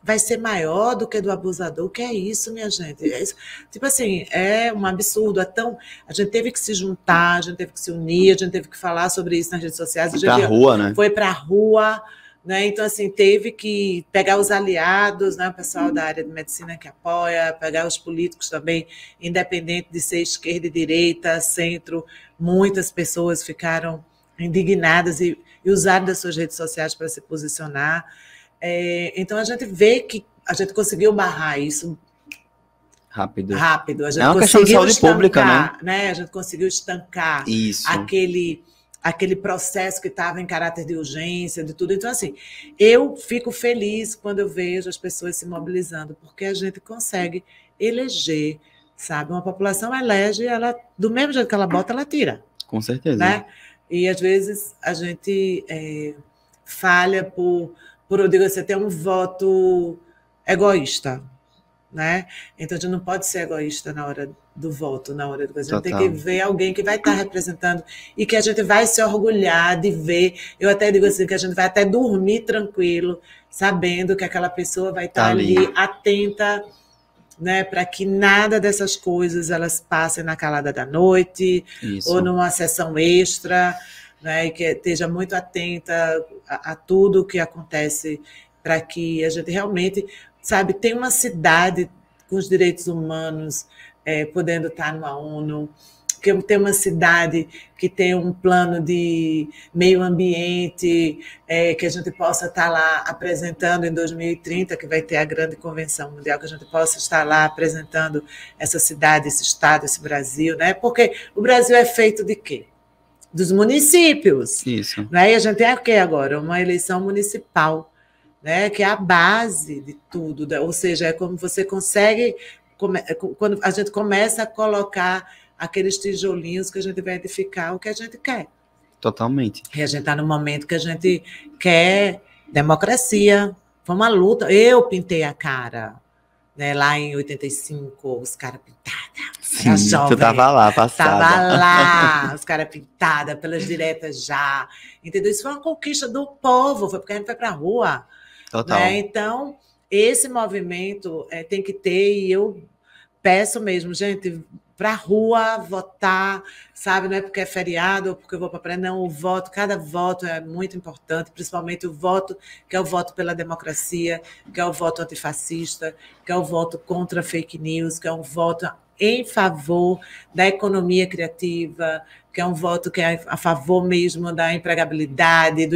vai ser maior do que do abusador. O que é isso, minha gente? É isso. Tipo assim, é um absurdo. A gente teve que se juntar, a gente teve que se unir, a gente teve que falar sobre isso nas redes sociais. Foi pra rua, né? Foi para a rua, né? Então, assim, teve que pegar os aliados, né? O pessoal da área de medicina que apoia, pegar os políticos também, independente de ser esquerda e direita, centro. Muitas pessoas ficaram indignadas e usaram das suas redes sociais para se posicionar. Então, a gente vê que a gente conseguiu barrar isso rápido. A gente uma questão de saúde pública, né? A gente conseguiu estancar isso. aquele processo que estava em caráter de urgência, de tudo. Então, assim, eu fico feliz quando eu vejo as pessoas se mobilizando, porque a gente consegue eleger, sabe? Uma população elege, ela, do mesmo jeito que ela bota, ela tira. Com certeza. Né? E, às vezes, a gente falha por eu digo assim, ter um voto egoísta, né? Então, a gente não pode ser egoísta na hora do voto, na hora do coisa. A gente tem que ver alguém que vai estar representando e que a gente vai se orgulhar de ver. Eu até digo assim, que a gente vai até dormir tranquilo, sabendo que aquela pessoa vai estar ali atenta, né, para que nada dessas coisas elas passem na calada da noite. Isso. Ou numa sessão extra, né, e que esteja muito atenta a tudo o que acontece, para que a gente realmente, sabe, tenha uma cidade com os direitos humanos podendo estar numa ONU, que tenha uma cidade que tenha um plano de meio ambiente, que a gente possa estar lá apresentando em 2030, que vai ter a grande convenção mundial, que a gente possa estar lá apresentando essa cidade, esse estado, esse Brasil, né? Porque o Brasil é feito de quê? Dos municípios. Isso. Né? E a gente tem o quê agora? Uma eleição municipal, né? Que é a base de tudo. Ou seja, é como você consegue, quando a gente começa a colocar aqueles tijolinhos que a gente vai edificar o que a gente quer. Totalmente. E a gente está no momento que a gente quer democracia. Foi uma luta. Eu pintei a cara. Né, lá em 85, os caras pintados. Sim, tu tava lá, passada. Tava lá, os caras pintados, pelas diretas já. Entendeu? Isso foi uma conquista do povo, foi porque a gente foi pra rua. Total. Né? Então, esse movimento tem que ter, e eu peço mesmo, gente, para a rua votar, sabe? Não é porque é feriado ou porque eu vou para a praia, não. O voto, cada voto é muito importante, principalmente o voto que é o voto pela democracia, que é o voto antifascista, que é o voto contra fake news, que é um voto em favor da economia criativa, que é um voto que é a favor mesmo da empregabilidade,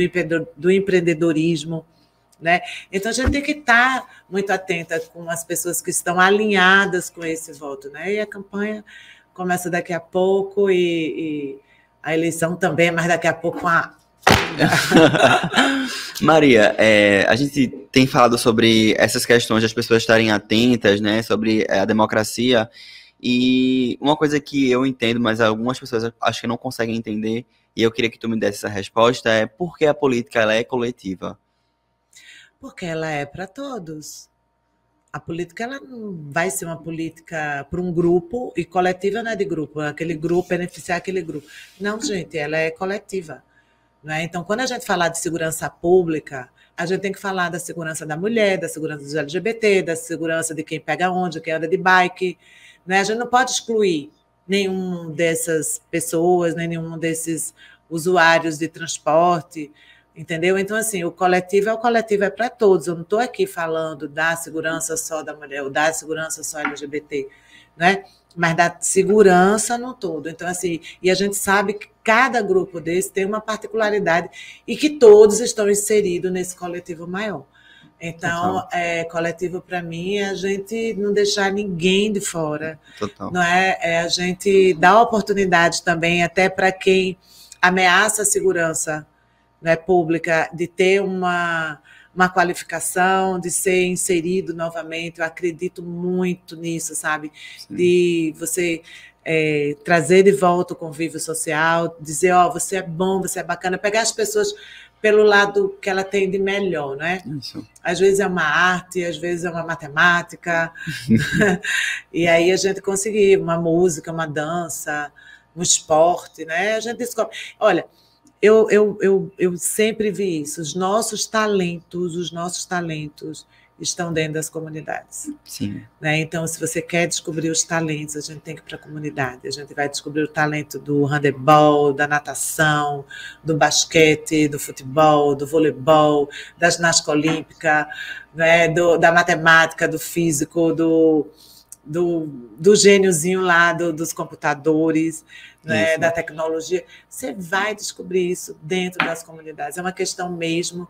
do empreendedorismo. Né? Então, a gente tem que estar muito atenta com as pessoas que estão alinhadas com esse voto. Né? E a campanha começa daqui a pouco e a eleição também, mas daqui a pouco ainda. Maria, a gente tem falado sobre essas questões das pessoas estarem atentas, né, sobre a democracia, e uma coisa que eu entendo, mas algumas pessoas acho que não conseguem entender, e eu queria que tu me desse essa resposta, é por que a política ela é coletiva? Porque ela é para todos. A política ela não vai ser uma política para um grupo, e coletiva não é de grupo, aquele grupo beneficiar aquele grupo. Não, gente, ela é coletiva. Né? Então, quando a gente falar de segurança pública, a gente tem que falar da segurança da mulher, da segurança dos LGBT, da segurança de quem pega onde, quem anda de bike. Né? A gente não pode excluir nenhum dessas pessoas, nem nenhum desses usuários de transporte, entendeu? Então, assim, o coletivo é para todos. Eu não estou aqui falando da segurança só da mulher, ou da segurança só LGBT, né? Mas da segurança no todo. Então, assim, e a gente sabe que cada grupo desse tem uma particularidade e que todos estão inseridos nesse coletivo maior. Então, coletivo, para mim, é a gente não deixar ninguém de fora. Total. Não é? É a gente dar oportunidade também, até para quem ameaça a segurança, né, pública, de ter uma qualificação, de ser inserido novamente. Eu acredito muito nisso, sabe? Sim. De você trazer de volta o convívio social, dizer, você é bom, você é bacana, pegar as pessoas pelo lado que ela tem de melhor, né? Isso. Às vezes é uma arte, às vezes é uma matemática, e aí a gente conseguir uma música, uma dança, um esporte, né? A gente descobre. Olha, eu sempre vi isso. Os nossos talentos estão dentro das comunidades. Sim. Né? Então, se você quer descobrir os talentos, a gente tem que ir para a comunidade. A gente vai descobrir o talento do handebol, da natação, do basquete, do futebol, do voleibol, da ginástica olímpica, né? Da matemática, do físico, do gêniozinho lá dos computadores, né, da tecnologia. Você vai descobrir isso dentro das comunidades. É uma questão mesmo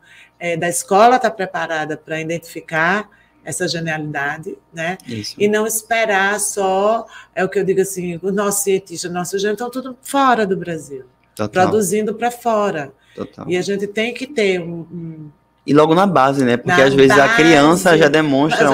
da escola estar preparada para identificar essa genialidade, né? Isso. E não esperar só, é o que eu digo assim, os nossos cientistas, nossos gênios estão tudo fora do Brasil, Total. Produzindo para fora. Total. E a gente tem que ter E logo na base, né? Porque às vezes a criança já demonstra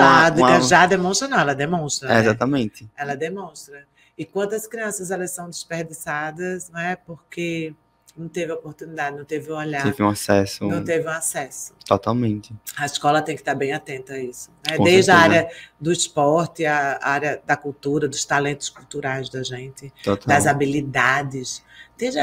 Já demonstra, não, ela demonstra. Né? Exatamente. Ela demonstra. E quantas crianças elas são desperdiçadas, não é? Porque não teve oportunidade, não teve o olhar. Teve um acesso. Não teve um acesso. Totalmente. A escola tem que estar bem atenta a isso. Né? certeza. Desde a área do esporte, a área da cultura, dos talentos culturais da gente, Total. Das habilidades.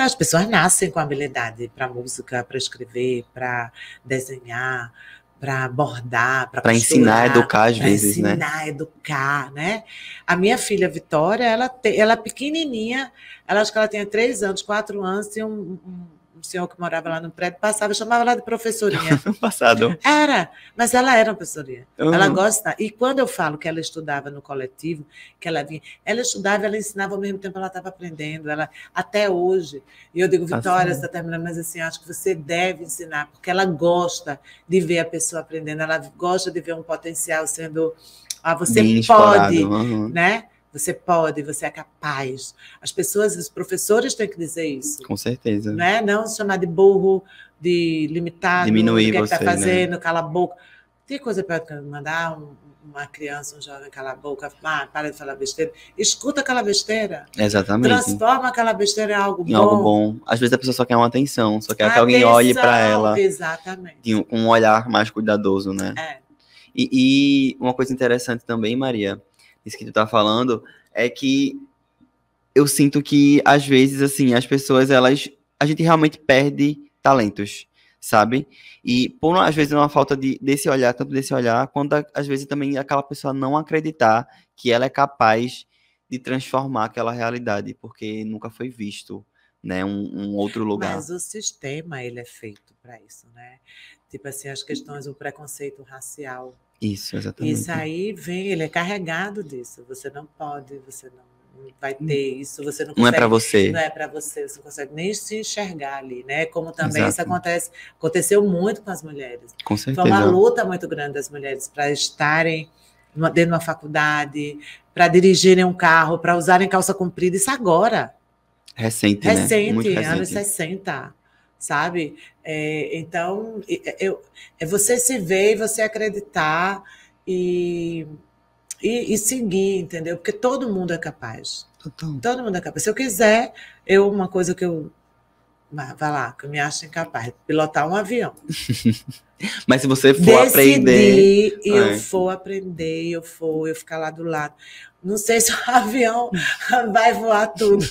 As pessoas nascem com habilidade para música, para escrever, para desenhar, para bordar, para ensinar, educar às vezes, né? Para ensinar, educar, né? A minha filha Vitória, ela pequenininha, acho que ela tinha 3 anos, 4 anos, tinha um senhor que morava lá no prédio, chamava ela de professorinha. Passado. Mas ela era uma professorinha. Uhum. Ela gosta. E quando eu falo que ela estudava no coletivo, que ela vinha, ela estudava, ela ensinava ao mesmo tempo, ela estava aprendendo, até hoje. E eu digo, Vitória, você está terminando, mas assim, acho que você deve ensinar, porque ela gosta de ver a pessoa aprendendo, ela gosta de ver um potencial sendo. Você bem pode, uhum. né? Você pode, você é capaz. Os professores têm que dizer isso. Com certeza. Né? Não se chamar de burro, de limitado, diminuir do que você, está fazendo, né? Cala a boca. Tem coisa pior do que mandar uma criança, um jovem, cala a boca, para de falar besteira. Escuta aquela besteira. Exatamente. Transforma aquela besteira em algo bom. Em algo bom. Às vezes a pessoa só quer uma atenção, só quer que alguém olhe para ela. Exatamente. Com um olhar mais cuidadoso, né? E uma coisa interessante também, Maria, isso que tu tá falando, é que eu sinto que, às vezes, assim, as pessoas, a gente realmente perde talentos, sabe? E, às vezes, uma falta desse olhar, tanto desse olhar, quanto, às vezes, também aquela pessoa não acreditar que ela é capaz de transformar aquela realidade, porque nunca foi visto, né, um outro lugar. Mas o sistema, ele é feito para isso, né? Tipo assim, as questões do preconceito racial. Isso, exatamente. Isso aí ele é carregado disso. Você não pode, você não vai ter isso, você não consegue. Não é para você. Não é para você, você não consegue nem se enxergar ali, né? Como também isso aconteceu muito com as mulheres. Com certeza. Foi uma luta muito grande das mulheres para estarem dentro de uma faculdade, para dirigirem um carro, para usarem calça comprida, isso agora. Recente, né? Muito recente. Anos 60. sabe? Então, é você se ver e você acreditar e seguir, entendeu? Porque todo mundo é capaz. Total. Todo mundo é capaz. Se eu quiser, uma coisa que eu. Vai lá, que eu me acho incapaz, pilotar um avião. Mas se você for aprender... Decidir, e eu for aprender, eu ficar lá do lado. Não sei se o avião vai voar tudo,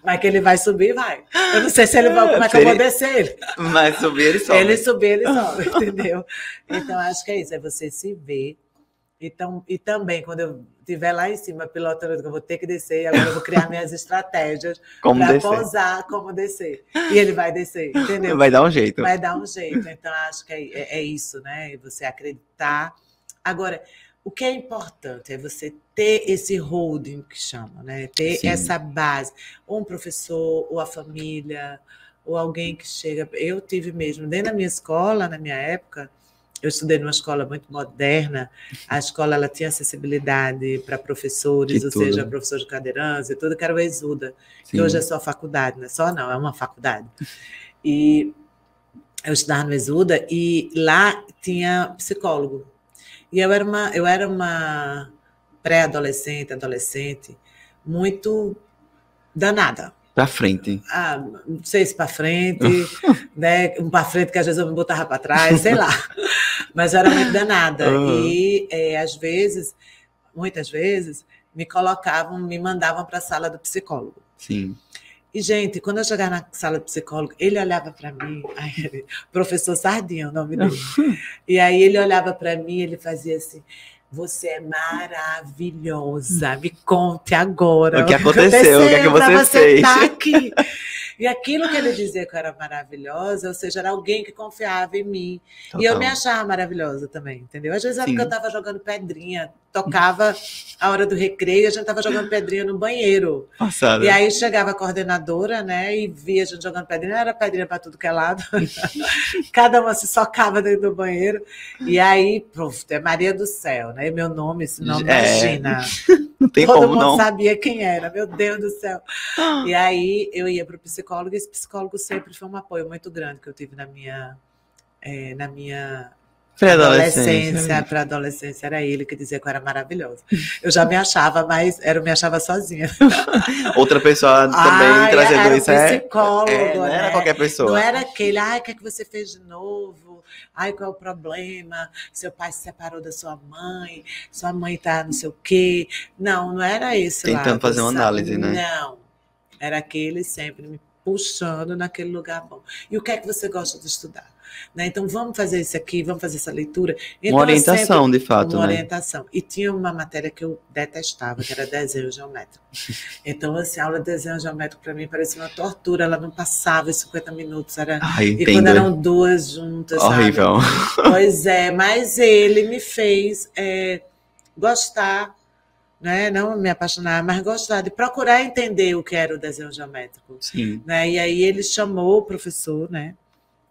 mas que ele vai subir, vai. Eu não sei se ele vai, como é que eu vou descer ele. Mas subir, ele sobe. Ele subir, ele sobe, entendeu? Então, acho que é isso, é você se ver. Então, e também, quando eu estiver lá em cima, pilotando, eu vou ter que descer, agora eu vou criar minhas estratégias para pousar, como descer. E ele vai descer, entendeu? Vai dar um jeito. Vai dar um jeito. Então, acho que é isso, né? Você acreditar. Agora, o que é importante é você ter esse holding, que chama, né? Ter essa base. Ou um professor, ou a família, ou alguém que chega... Eu tive mesmo, dentro da minha escola, na minha época... Eu estudei numa escola muito moderna, a escola ela tinha acessibilidade para professores, ou seja, professores de cadeirantes e tudo, que era o Exuda, que hoje é só faculdade, não é só não, é uma faculdade. E eu estudava no Exuda e lá tinha psicólogo. E eu era uma pré-adolescente, adolescente, muito danada. Para frente. Não sei se para frente, né? Para frente que às vezes eu me botava para trás, sei lá. Mas eu era muito danada. E às vezes, muitas vezes, me mandavam para a sala do psicólogo. Sim. E, gente, quando eu chegava na sala do psicólogo, ele olhava para mim, professor Sardinha, o nome dele. E aí ele olhava para mim, ele fazia assim: você é maravilhosa, me conte agora. O que aconteceu? O que é que você fez? Tá aqui. E aquilo que ele dizia que eu era maravilhosa, ou seja, era alguém que confiava em mim. Total. E eu me achava maravilhosa também, entendeu? Às vezes era porque eu estava jogando pedrinha, tocava a hora do recreio, a gente estava jogando pedrinha no banheiro. Passada. E aí chegava a coordenadora, né, e via a gente jogando pedrinha, era pedrinha para tudo que é lado. Cada uma se socava dentro do banheiro. E aí, é Maria do Céu, né? Meu nome, esse nome, imagina. Não tem Todo como, mundo não. sabia quem era, meu Deus do céu. E aí eu ia para o psicólogo, e esse psicólogo sempre foi um apoio muito grande que eu tive na minha adolescência, para adolescência, era ele que dizia que eu era maravilhosa. Eu já me achava, mas eu me achava sozinha. Outra pessoa também trazendo era isso. Psicólogo, não era qualquer pessoa. Não era aquele, o que é que você fez de novo? Qual é o problema? Seu pai se separou da sua mãe tá não sei o quê. Não era esse lá. Tentando fazer uma análise, né? Não, era aquele sempre me puxando naquele lugar bom. E o que é que você gosta de estudar? Né? Então, vamos fazer isso aqui, vamos fazer essa leitura. Então, uma orientação, de fato, uma né? orientação. E tinha uma matéria que eu detestava, que era desenho geométrico. Então, assim, a aula de desenho geométrico, para mim, parecia uma tortura. Ela não passava os 50 minutos. E quando eram duas juntas, horrível. Sabe? Pois é, mas ele me fez gostar, né? Não me apaixonar, mas gostar de procurar entender o que era o desenho geométrico. Sim. Né? E aí ele chamou o professor, né?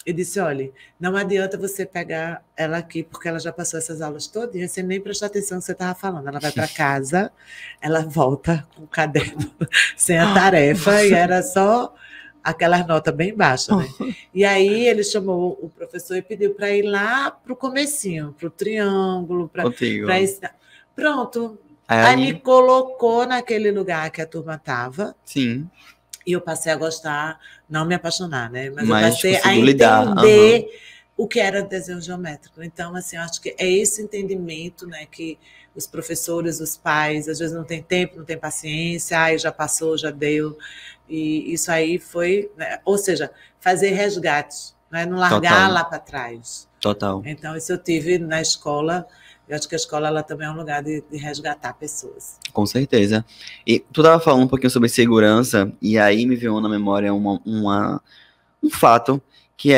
E disse: olha, não adianta você pegar ela aqui, porque ela já passou essas aulas todinhas, sem nem prestar atenção no que você estava falando. Ela vai para casa, ela volta com o caderno sem a tarefa, e era só aquelas notas bem baixas, né? E aí ele chamou o professor e pediu para ir lá para o comecinho, para o triângulo, para ensinar. Pronto. Aí me colocou naquele lugar que a turma estava. Sim. E eu passei a gostar, não me apaixonar, né? Mas eu passei a entender o que era desenho geométrico. Então, assim, eu acho que é esse entendimento, né, que os professores, os pais, às vezes não tem tempo, não tem paciência, já passou, já deu. E isso aí foi, né? Ou seja, fazer resgates, né? Não largar lá para trás. Total. Então, isso eu tive na escola. Eu acho que a escola ela também é um lugar de resgatar pessoas. Com certeza. E tu estava falando um pouquinho sobre segurança, e aí me veio na memória um fato, que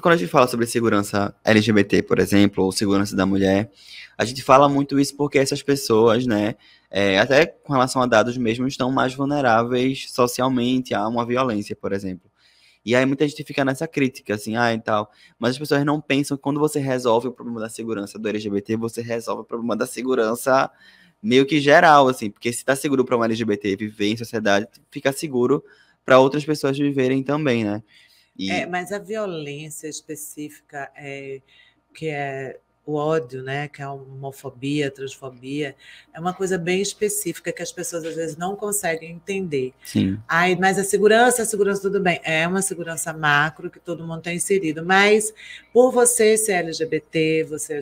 quando a gente fala sobre segurança LGBT, por exemplo, ou segurança da mulher, a gente fala muito isso porque essas pessoas, né, até com relação a dados mesmo, estão mais vulneráveis socialmente a uma violência, por exemplo. E aí muita gente fica nessa crítica, assim, e tal. Mas as pessoas não pensam que quando você resolve o problema da segurança do LGBT, você resolve o problema da segurança meio que geral, assim. Porque se tá seguro para um LGBT viver em sociedade, fica seguro para outras pessoas viverem também, né? Mas a violência específica, que é o ódio, né, que é a homofobia, a transfobia, é uma coisa bem específica que as pessoas às vezes não conseguem entender. Sim. Mas a segurança tudo bem, é uma segurança macro que todo mundo está inserido, mas por você ser LGBT, você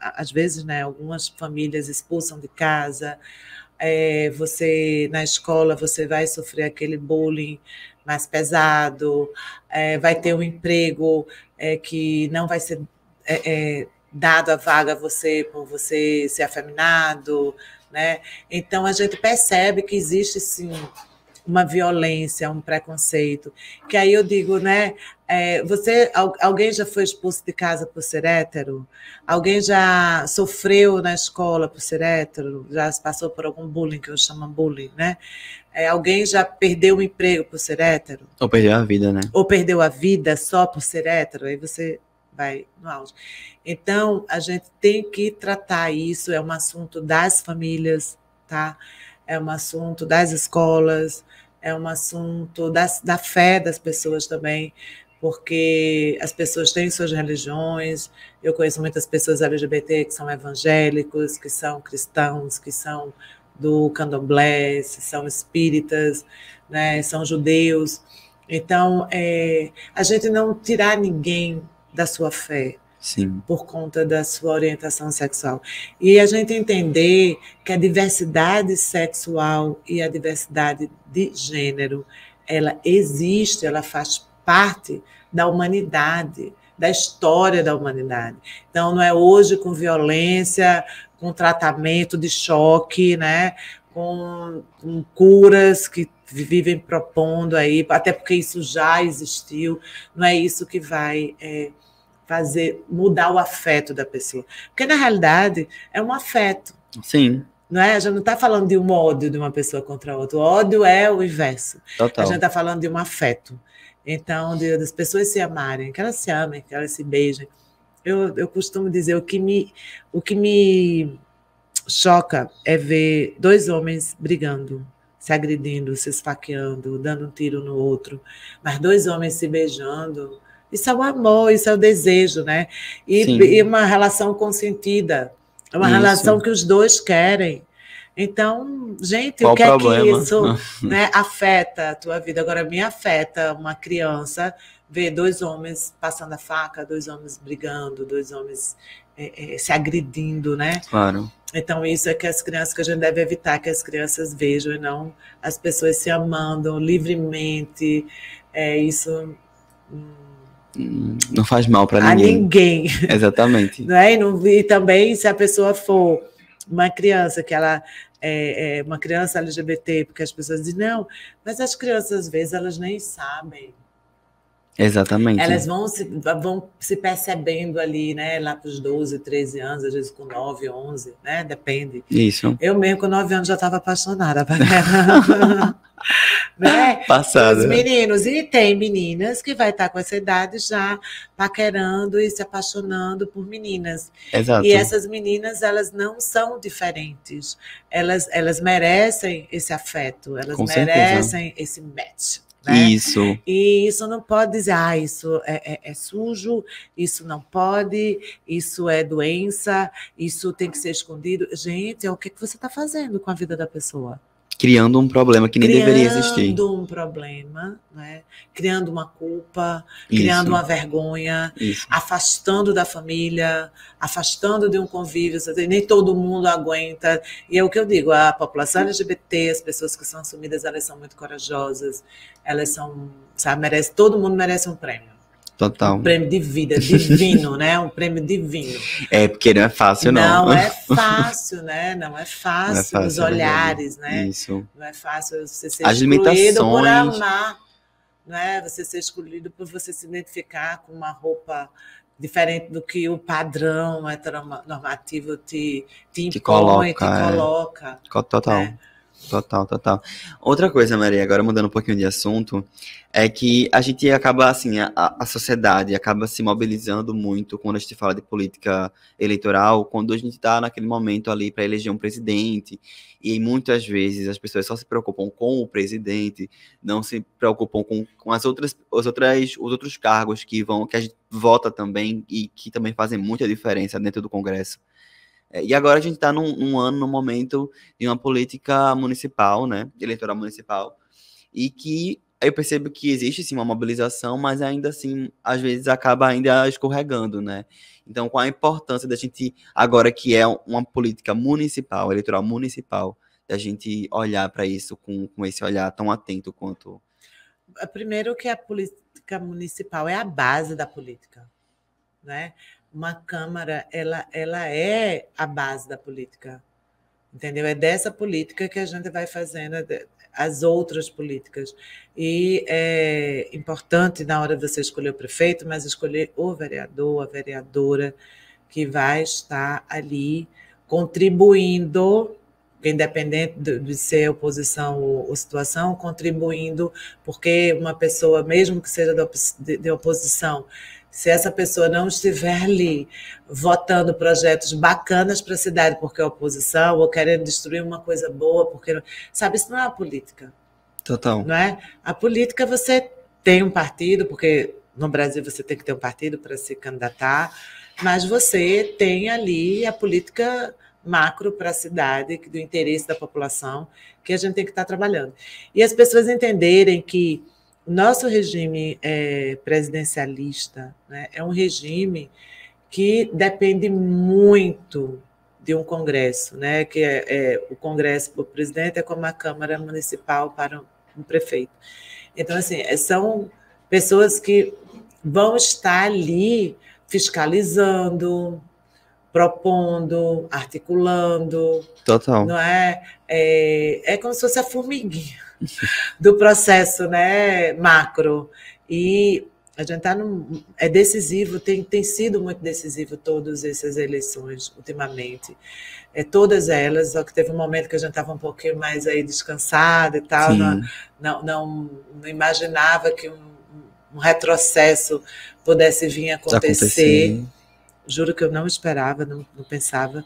às vezes, né, algumas famílias expulsam de casa, você na escola você vai sofrer aquele bullying mais pesado, vai ter um emprego que não vai ser dado a vaga a você por você ser afeminado, né? Então a gente percebe que existe sim uma violência, um preconceito, que aí eu digo, né? Alguém já foi expulso de casa por ser hétero? Alguém já sofreu na escola por ser hétero? Já passou por algum bullying, que eu chamo bullying, né? Alguém já perdeu o emprego por ser hétero? Ou perdeu a vida, né? Ou perdeu a vida só por ser hétero? Aí você vai no auge. Então, a gente tem que tratar isso, é um assunto das famílias, tá? É um assunto das escolas, é um assunto da fé das pessoas também, porque as pessoas têm suas religiões. Eu conheço muitas pessoas LGBT que são evangélicos, que são cristãos, que são do candomblé, são espíritas, né, são judeus. Então, a gente não tirar ninguém da sua fé, sim, por conta da sua orientação sexual. E a gente entender que a diversidade sexual e a diversidade de gênero, ela existe, ela faz parte da humanidade, da história da humanidade. Então, não é hoje com violência, com tratamento de choque, né? Com curas que vivem propondo aí, até porque isso já existiu, não é isso que vai mudar o afeto da pessoa. Porque, na realidade, é um afeto. Sim. Não é? A gente não está falando de um ódio de uma pessoa contra a outra. O ódio é o inverso. Total. A gente está falando de um afeto. Então, das pessoas se amarem, que elas se amem, que elas se beijem. Eu costumo dizer, o que me choca é ver dois homens brigando, se agredindo, se esfaqueando, dando um tiro no outro, mas dois homens se beijando. Isso é o amor, isso é o desejo, né? E uma relação consentida, é uma relação que os dois querem. Então, gente, qual o que é problema? Que isso né, afeta a tua vida? Agora, me afeta uma criança ver dois homens passando a faca, dois homens brigando, dois homens se agredindo, né? Claro. Então, isso é que as crianças, que a gente deve evitar que as crianças vejam, e não as pessoas se amando livremente. Isso não faz mal para ninguém. A ninguém. Exatamente. Não é? E também, se a pessoa for uma criança, que ela é uma criança LGBT, porque as pessoas dizem, não, mas as crianças, às vezes, elas nem sabem. Exatamente. Elas vão se percebendo ali, né? Lá para os 12, 13 anos, às vezes com 9, 11, né? Depende. Isso. Eu mesmo, com 9 anos, já estava apaixonada. Né? Passada. Os meninos. E tem meninas que vai estar com essa idade já paquerando e se apaixonando por meninas. Exato. E essas meninas, elas não são diferentes. Elas merecem esse afeto. Elas com merecem certeza. esse match. Né? Isso. E isso não pode dizer, isso é sujo, isso não pode, isso é doença, isso tem que ser escondido. Gente, o que você está fazendo com a vida da pessoa? Criando um problema que nem deveria existir. Criando um problema, né? Criando uma culpa, criando uma vergonha, afastando da família, afastando de um convívio. Nem todo mundo aguenta. E é o que eu digo, a população LGBT, as pessoas que são assumidas, elas são muito corajosas, elas são, sabe, todo mundo merece um prêmio. Total. Um prêmio de vida, divino, né? Um prêmio divino. Porque não é fácil, não. Não é fácil, né? Não é fácil os olhares, né? Isso. Não é fácil você ser as excluído limitações. Por amar, não é? Você ser excluído por você se identificar com uma roupa diferente do que o padrão heteronormativo te impõe, te coloca. Total. Né? Total, total. Outra coisa, Maria, agora mudando um pouquinho de assunto, é que a gente acaba, assim, a sociedade acaba se mobilizando muito quando a gente fala de política eleitoral, quando a gente está naquele momento ali para eleger um presidente, e muitas vezes as pessoas só se preocupam com o presidente, não se preocupam com os outros cargos que a gente vota também e que também fazem muita diferença dentro do Congresso. E agora a gente está num ano, num momento de uma política municipal, né, eleitoral municipal, e que eu percebo que existe sim uma mobilização, mas ainda assim, às vezes acaba ainda escorregando, né? Então, qual a importância da gente, agora que é uma política municipal, eleitoral municipal, da gente olhar para isso com esse olhar tão atento quanto. Primeiro que a política municipal é a base da política, né? Uma Câmara, ela é a base da política, entendeu? É dessa política que a gente vai fazendo as outras políticas. E é importante, na hora de você escolher o prefeito, mas escolher o vereador, a vereadora, que vai estar ali contribuindo, independente de ser oposição ou situação, contribuindo, porque uma pessoa, mesmo que seja de oposição, se essa pessoa não estiver ali votando projetos bacanas para a cidade porque é oposição, ou querendo destruir uma coisa boa, porque sabe, isso não é a política. Total. Não é? A política, você tem um partido, porque no Brasil você tem que ter um partido para se candidatar, mas você tem ali a política macro para a cidade, do interesse da população, que a gente tem que estar trabalhando. E as pessoas entenderem que o nosso regime presidencialista, né, é um regime que depende muito de um Congresso, né, que o Congresso para o presidente é como a Câmara Municipal para um prefeito. Então, assim, são pessoas que vão estar ali fiscalizando, propondo, articulando. Total. Não é? É como se fosse a formiguinha do processo, né, macro. E a gente está é decisivo, tem sido muito decisivo todas essas eleições ultimamente. Todas elas, só que teve um momento que a gente estava um pouquinho mais aí descansado e tal, não imaginava que um retrocesso pudesse vir a acontecer. Juro que eu não esperava, não pensava.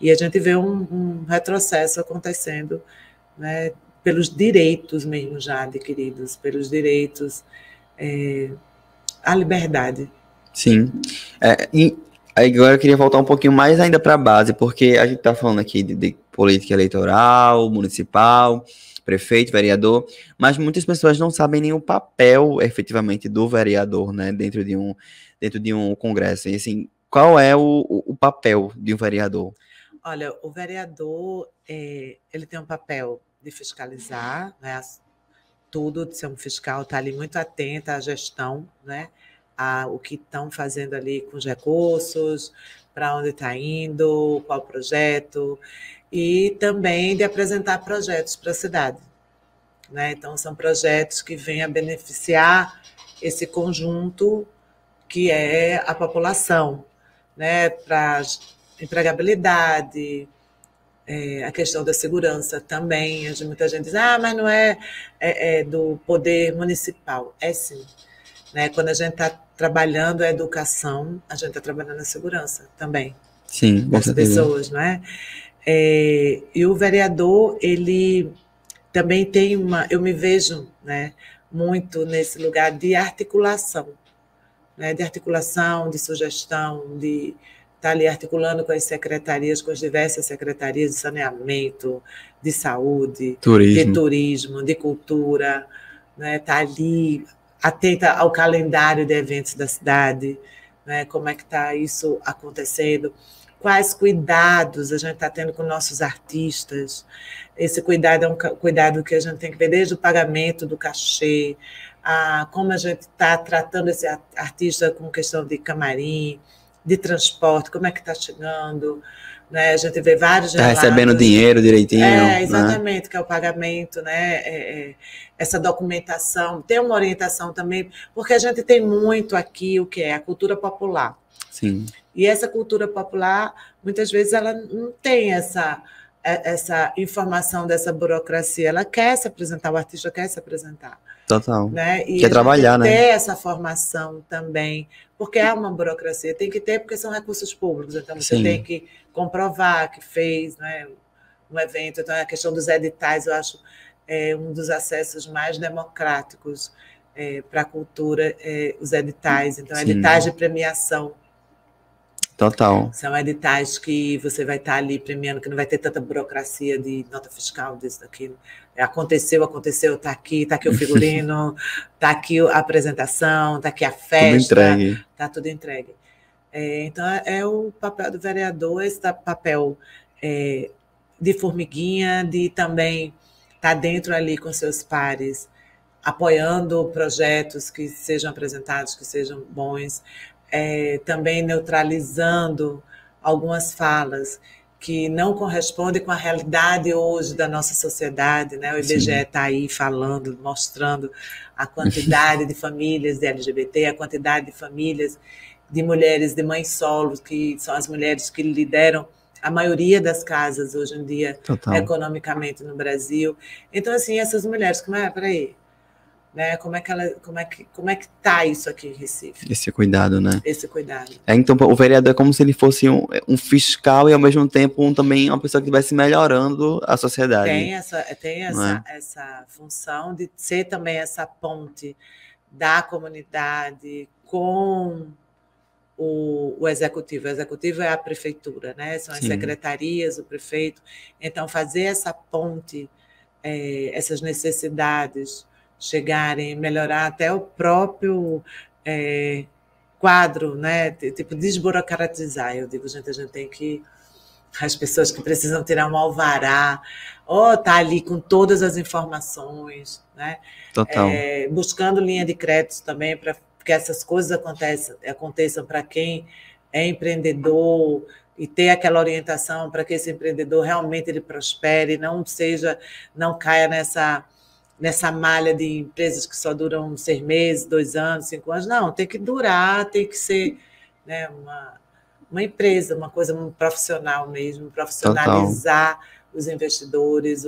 E a gente vê um retrocesso acontecendo, né, pelos direitos mesmo já adquiridos, pelos direitos à liberdade. Sim. E agora eu queria voltar um pouquinho mais ainda para a base, porque a gente está falando aqui de política eleitoral, municipal, prefeito, vereador, mas muitas pessoas não sabem nem o papel efetivamente do vereador, né, dentro de um congresso. E assim, qual é o papel de um vereador? Olha, o vereador ele tem um papel de fiscalizar, né, tudo, de ser um fiscal, está ali muito atento à gestão, né, o que estão fazendo ali com os recursos, para onde está indo, qual projeto, e também de apresentar projetos para a cidade. Né? Então, são projetos que vêm a beneficiar esse conjunto que é a população, né? Para empregabilidade, a questão da segurança também. Muita gente diz, mas não é do poder municipal. É sim. Né? Quando a gente está trabalhando a educação, a gente está trabalhando a segurança também. Sim, das pessoas, não é? E o vereador, ele também tem eu me vejo, né, muito nesse lugar de articulação, né, de sugestão, de estar ali articulando com as secretarias, com as diversas secretarias de saneamento, de saúde, de turismo, de cultura, né, estar ali atenta ao calendário de eventos da cidade, né, como é que está isso acontecendo, quais cuidados a gente está tendo com nossos artistas. Esse cuidado é um cuidado que a gente tem que ver desde o pagamento do cachê, como a gente está tratando esse artista com questão de camarim, de transporte, como é que está chegando. Né? A gente vê vários relatos. Está recebendo dinheiro direitinho. Exatamente, né? Que é o pagamento, né? Essa documentação. Tem uma orientação também, porque a gente tem muito aqui o que é a cultura popular. Sim. E essa cultura popular, muitas vezes, ela não tem essa essa informação dessa burocracia. Ela quer se apresentar, o artista quer se apresentar. Total. Né? E quer trabalhar, tem que ter né? essa formação também, porque é uma burocracia, tem que ter, porque são recursos públicos, então você Sim. tem que comprovar que fez, né, um evento. Então, a questão dos editais, eu acho um dos acessos mais democráticos para a cultura, os editais. Então, Sim. editais de premiação. Total. São editais que você vai estar ali premiando, que não vai ter tanta burocracia de nota fiscal, disso, daquilo. Aconteceu, está aqui o figurino, está aqui a apresentação, está aqui a festa, está tudo entregue. Então, é o papel do vereador, esse papel de formiguinha, de também estar dentro ali com seus pares, apoiando projetos que sejam apresentados, que sejam bons, também neutralizando algumas falas que não correspondem com a realidade hoje da nossa sociedade, né? O IBGE está aí falando, mostrando a quantidade de famílias de LGBT, a quantidade de famílias de mulheres, de mães solos, que são as mulheres que lideram a maioria das casas hoje em dia, Total. economicamente no Brasil. Então, assim, essas mulheres, peraí, né? Como é que está isso aqui em Recife? Esse cuidado, né? Esse cuidado. Então, o vereador é como se ele fosse um fiscal e, ao mesmo tempo, também uma pessoa que estivesse melhorando a sociedade. Tem essa função de ser também essa ponte da comunidade com o executivo. O executivo é a prefeitura, né? São as secretarias, o prefeito. Então, fazer essa ponte, essas necessidades chegarem, melhorar até o próprio quadro, né? Tipo, desburocratizar. Eu digo, gente, a gente tem que... As pessoas que precisam tirar um alvará, tá ali com todas as informações, né? Total. Buscando linha de crédito também, para que essas coisas aconteçam para quem é empreendedor, e ter aquela orientação para que esse empreendedor realmente ele prospere, não caia nessa malha de empresas que só duram 6 meses, 2 anos, 5 anos. Não, tem que durar, tem que ser, né, uma empresa, uma coisa profissional mesmo, profissionalizar Total. Os investidores,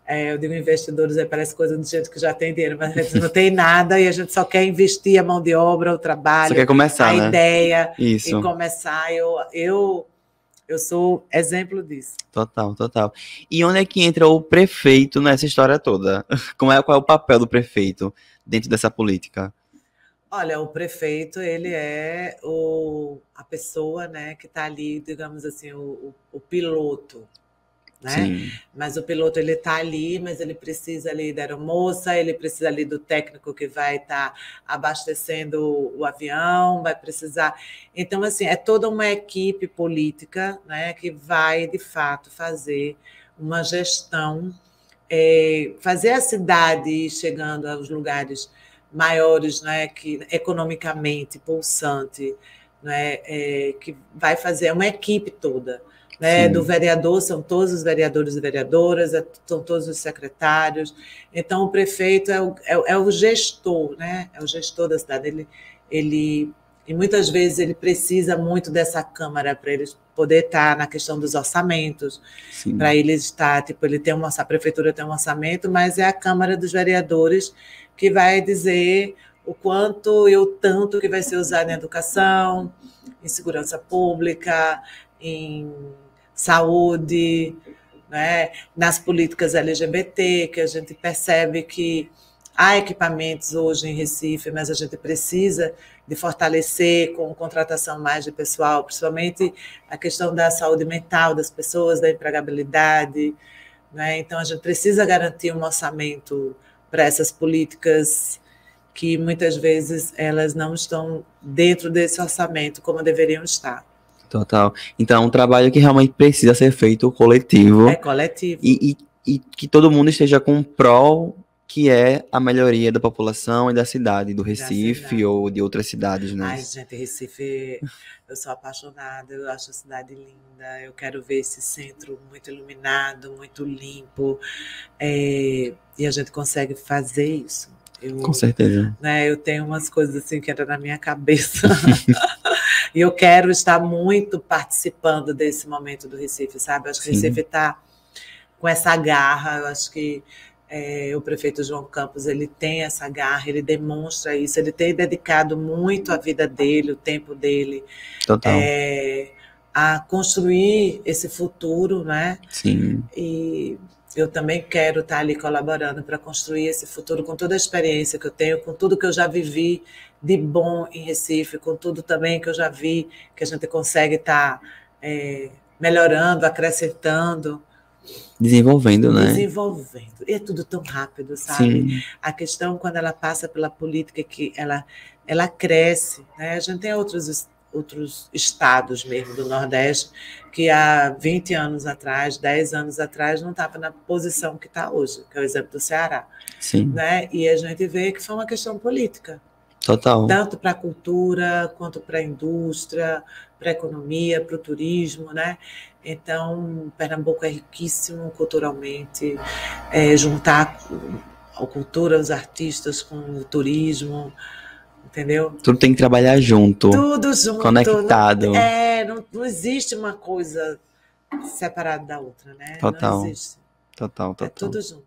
eu digo investidores, parece coisa de gente que já tem dinheiro, mas a gente não tem nada e a gente só quer investir a mão de obra, o trabalho, só quer começar, a ideia, Isso. E começar. Eu sou exemplo disso. Total. E onde é que entra o prefeito nessa história toda? Qual é o papel do prefeito dentro dessa política? Olha, o prefeito, ele é a pessoa, né, que está ali, digamos assim, o piloto, né? Sim. Mas o piloto, ele está ali, mas ele precisa ali da aeromoça, ele precisa ali do técnico que vai estar abastecendo o avião, vai precisar... Então, assim, é toda uma equipe política, né, que vai, de fato, fazer uma gestão, fazer a cidade ir chegando aos lugares maiores, né, que economicamente pulsante, né, que vai fazer uma equipe toda, né, do vereador, são todos os vereadores e vereadoras, são todos os secretários. Então, o prefeito é o gestor, né, é o gestor da cidade. E muitas vezes ele precisa muito dessa Câmara para ele poder estar na questão dos orçamentos, para ele estar, tipo, a prefeitura tem um orçamento, mas é a Câmara dos Vereadores que vai dizer o quanto e o tanto que vai ser usado em educação, em segurança pública, em saúde, né? Nas políticas LGBT, que a gente percebe que há equipamentos hoje em Recife, mas a gente precisa de fortalecer com contratação mais de pessoal, principalmente a questão da saúde mental das pessoas, da empregabilidade, né? Então, a gente precisa garantir um orçamento para essas políticas que, muitas vezes, elas não estão dentro desse orçamento como deveriam estar. Total. Então, é um trabalho que realmente precisa ser feito coletivo. É coletivo. E que todo mundo esteja com um prol, que é a melhoria da população e da cidade, do Recife ou de outras cidades, né? Ai, gente, Recife, eu sou apaixonada, eu acho a cidade linda, eu quero ver esse centro muito iluminado, muito limpo, e a gente consegue fazer isso. Com certeza. Né, eu tenho umas coisas assim que entram na minha cabeça E eu quero estar muito participando desse momento do Recife, sabe? Acho que o Sim. Recife está com essa garra, eu acho que o prefeito João Campos, ele tem essa garra, ele demonstra isso, ele tem dedicado muito a vida dele, o tempo dele, Total. a construir esse futuro, né? Sim. E eu também quero estar ali colaborando para construir esse futuro com toda a experiência que eu tenho, com tudo que eu já vivi de bom em Recife, com tudo também que eu já vi que a gente consegue estar melhorando, acrescentando. Desenvolvendo, né? Desenvolvendo. E é tudo tão rápido, sabe? Sim. A questão, quando ela passa pela política, é que ela cresce, né? A gente tem outros estados mesmo do Nordeste que há 20 anos atrás, 10 anos atrás, não estava na posição que está hoje, que é o exemplo do Ceará. Sim. Né? E a gente vê que foi uma questão política. Total. Tanto para a cultura, quanto para a indústria, para a economia, para o turismo, né? Então, Pernambuco é riquíssimo culturalmente, juntar a cultura, os artistas com o turismo, entendeu? Tudo tem que trabalhar junto. Tudo junto. Conectado. Não existe uma coisa separada da outra, né? Total. Não existe. Total. É tudo junto.